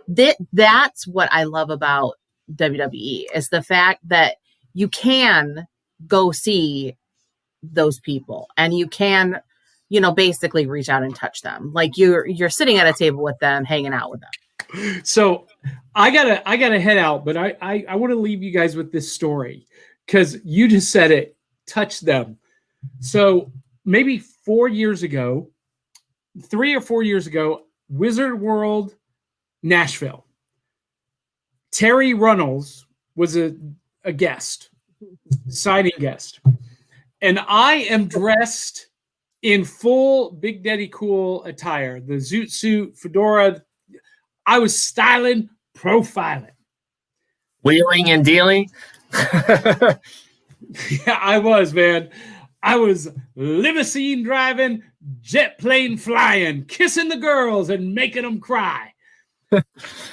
That's what I love about WWE is the fact that you can go see those people and you can, basically reach out and touch them. Like you're sitting at a table with them, hanging out with them. So I gotta head out, but I want to leave you guys with this story because you just said it, touch them. So maybe 3 or 4 years ago, Wizard World, Nashville. Terry Runnels was a guest, signing guest. And I am dressed in full Big Daddy Cool attire, the zoot suit, fedora. I was styling, profiling. Wheeling and dealing. Yeah, I was, man. I was limousine driving, jet plane flying, kissing the girls and making them cry.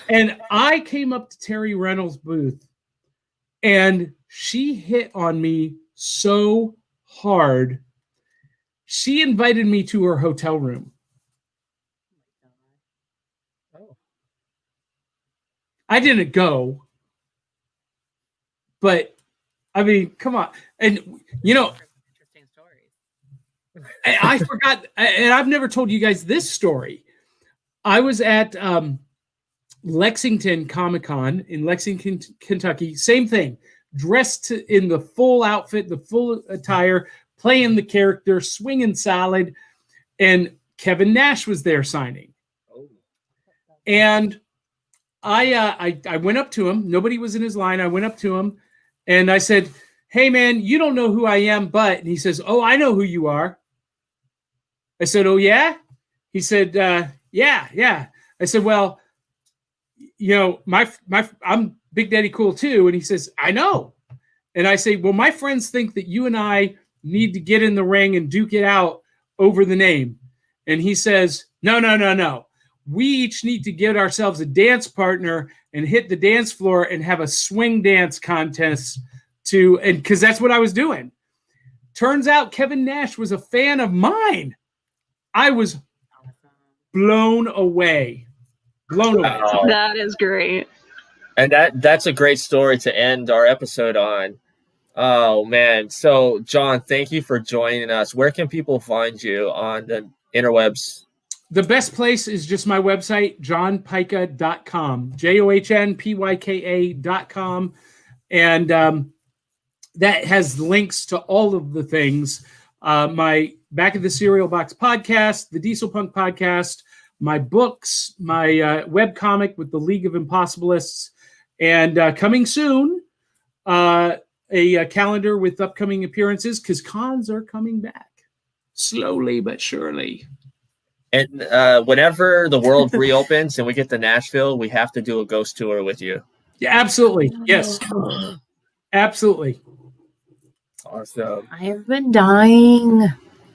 And I came up to Terry Reynolds' booth and she hit on me so hard. She invited me to her hotel room. I didn't go, but I mean, come on. And Interesting stories. I forgot, and I've never told you guys this story. I was at Lexington Comic-Con in Lexington, Kentucky. Same thing, dressed in the full outfit, the full attire, playing the character, swinging salad, and Kevin Nash was there signing. And I went up to him. Nobody was in his line. I went up to him and I said, "Hey man, you don't know who I am, but," and he says, "Oh, I know who you are." I said, "Oh yeah?" He said, yeah. I said, "Well, I'm Big Daddy Cool too." And he says, "I know." And I say, "Well, my friends think that you and I need to get in the ring and duke it out over the name." And he says, No. We each need to get ourselves a dance partner and hit the dance floor and have a swing dance contest and because that's what I was doing. Turns out Kevin Nash was a fan of mine. I was blown away. That is great. And that's a great story to end our episode on. Oh, man. So, John, thank you for joining us. Where can people find you on the interwebs? The best place is just my website, johnpyka.com, JOHNPYKA.com. And that has links to all of the things. My Back of the Cereal Box podcast, the Diesel Punk podcast, my books, my webcomic with the League of Impossibilists, and coming soon, a calendar with upcoming appearances because cons are coming back slowly but surely. And whenever the world reopens and we get to Nashville, we have to do a ghost tour with you. Yeah, absolutely. Yes. Absolutely. Awesome. I have been dying.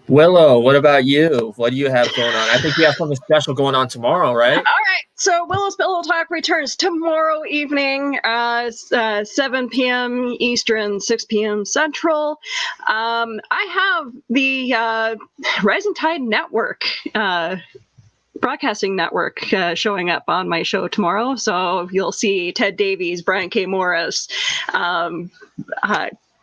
Willow, what about you? What do you have going on? I think you have something special going on tomorrow, right? All right. So Willow's Pillow Talk returns tomorrow evening, 7 p.m. Eastern, 6 p.m. Central. I have the Rising Tide Network, broadcasting network, showing up on my show tomorrow. So you'll see Ted Davies, Brian K. Morris,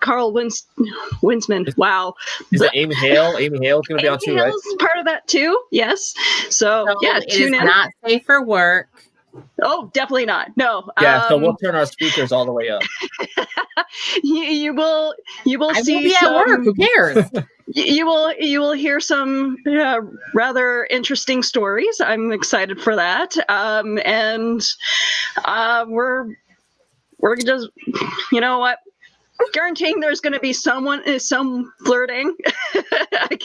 Carl Winsman. Wow. Is it Amy Hale? Amy Hale's going to be on too, right? Hale's part of that too. Yes. So yeah, tune in. Not safe for work. Oh, definitely not. No. Yeah. So we'll turn our speakers all the way up. You will see. Will be at work. Who cares? You will hear some rather interesting stories. I'm excited for that. And we're just, you know what? Guaranteeing there's going to be some flirting. I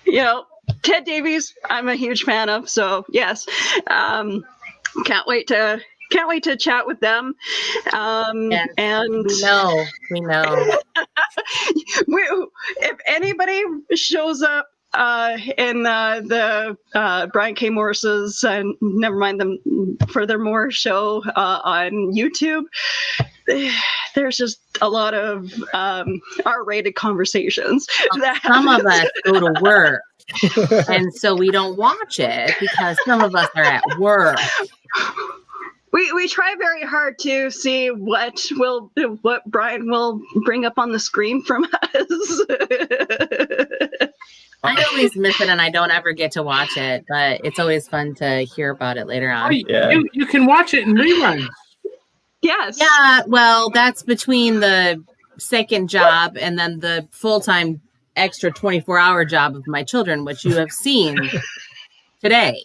can't, Ted Davies, I'm a huge fan of, so yes. Can't wait to chat with them. Yes, and we know. If anybody shows up in the Brian K. Morris's never mind them furthermore show on YouTube, there's just a lot of R-rated conversations. Some of us go to work, and so we don't watch it because some of us are at work. We try very hard to see what Brian will bring up on the screen from us. I always miss it and I don't ever get to watch it, but it's always fun to hear about it later on. You can watch it in reruns. Yes. Yeah, well, that's between the second job and then the full-time extra 24-hour job of my children, which you have seen today.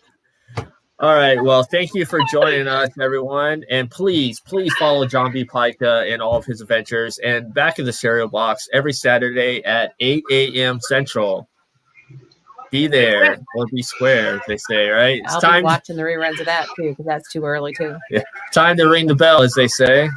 All right. Well, thank you for joining us, everyone. And please follow John B. Pyka in all of his adventures. And Back in the Cereal Box every Saturday at 8 a.m. Central. Be there or be square, as they say, right? It's I'll be watching the reruns of that, too, because that's too early, too. Yeah. Time to ring the bell, as they say.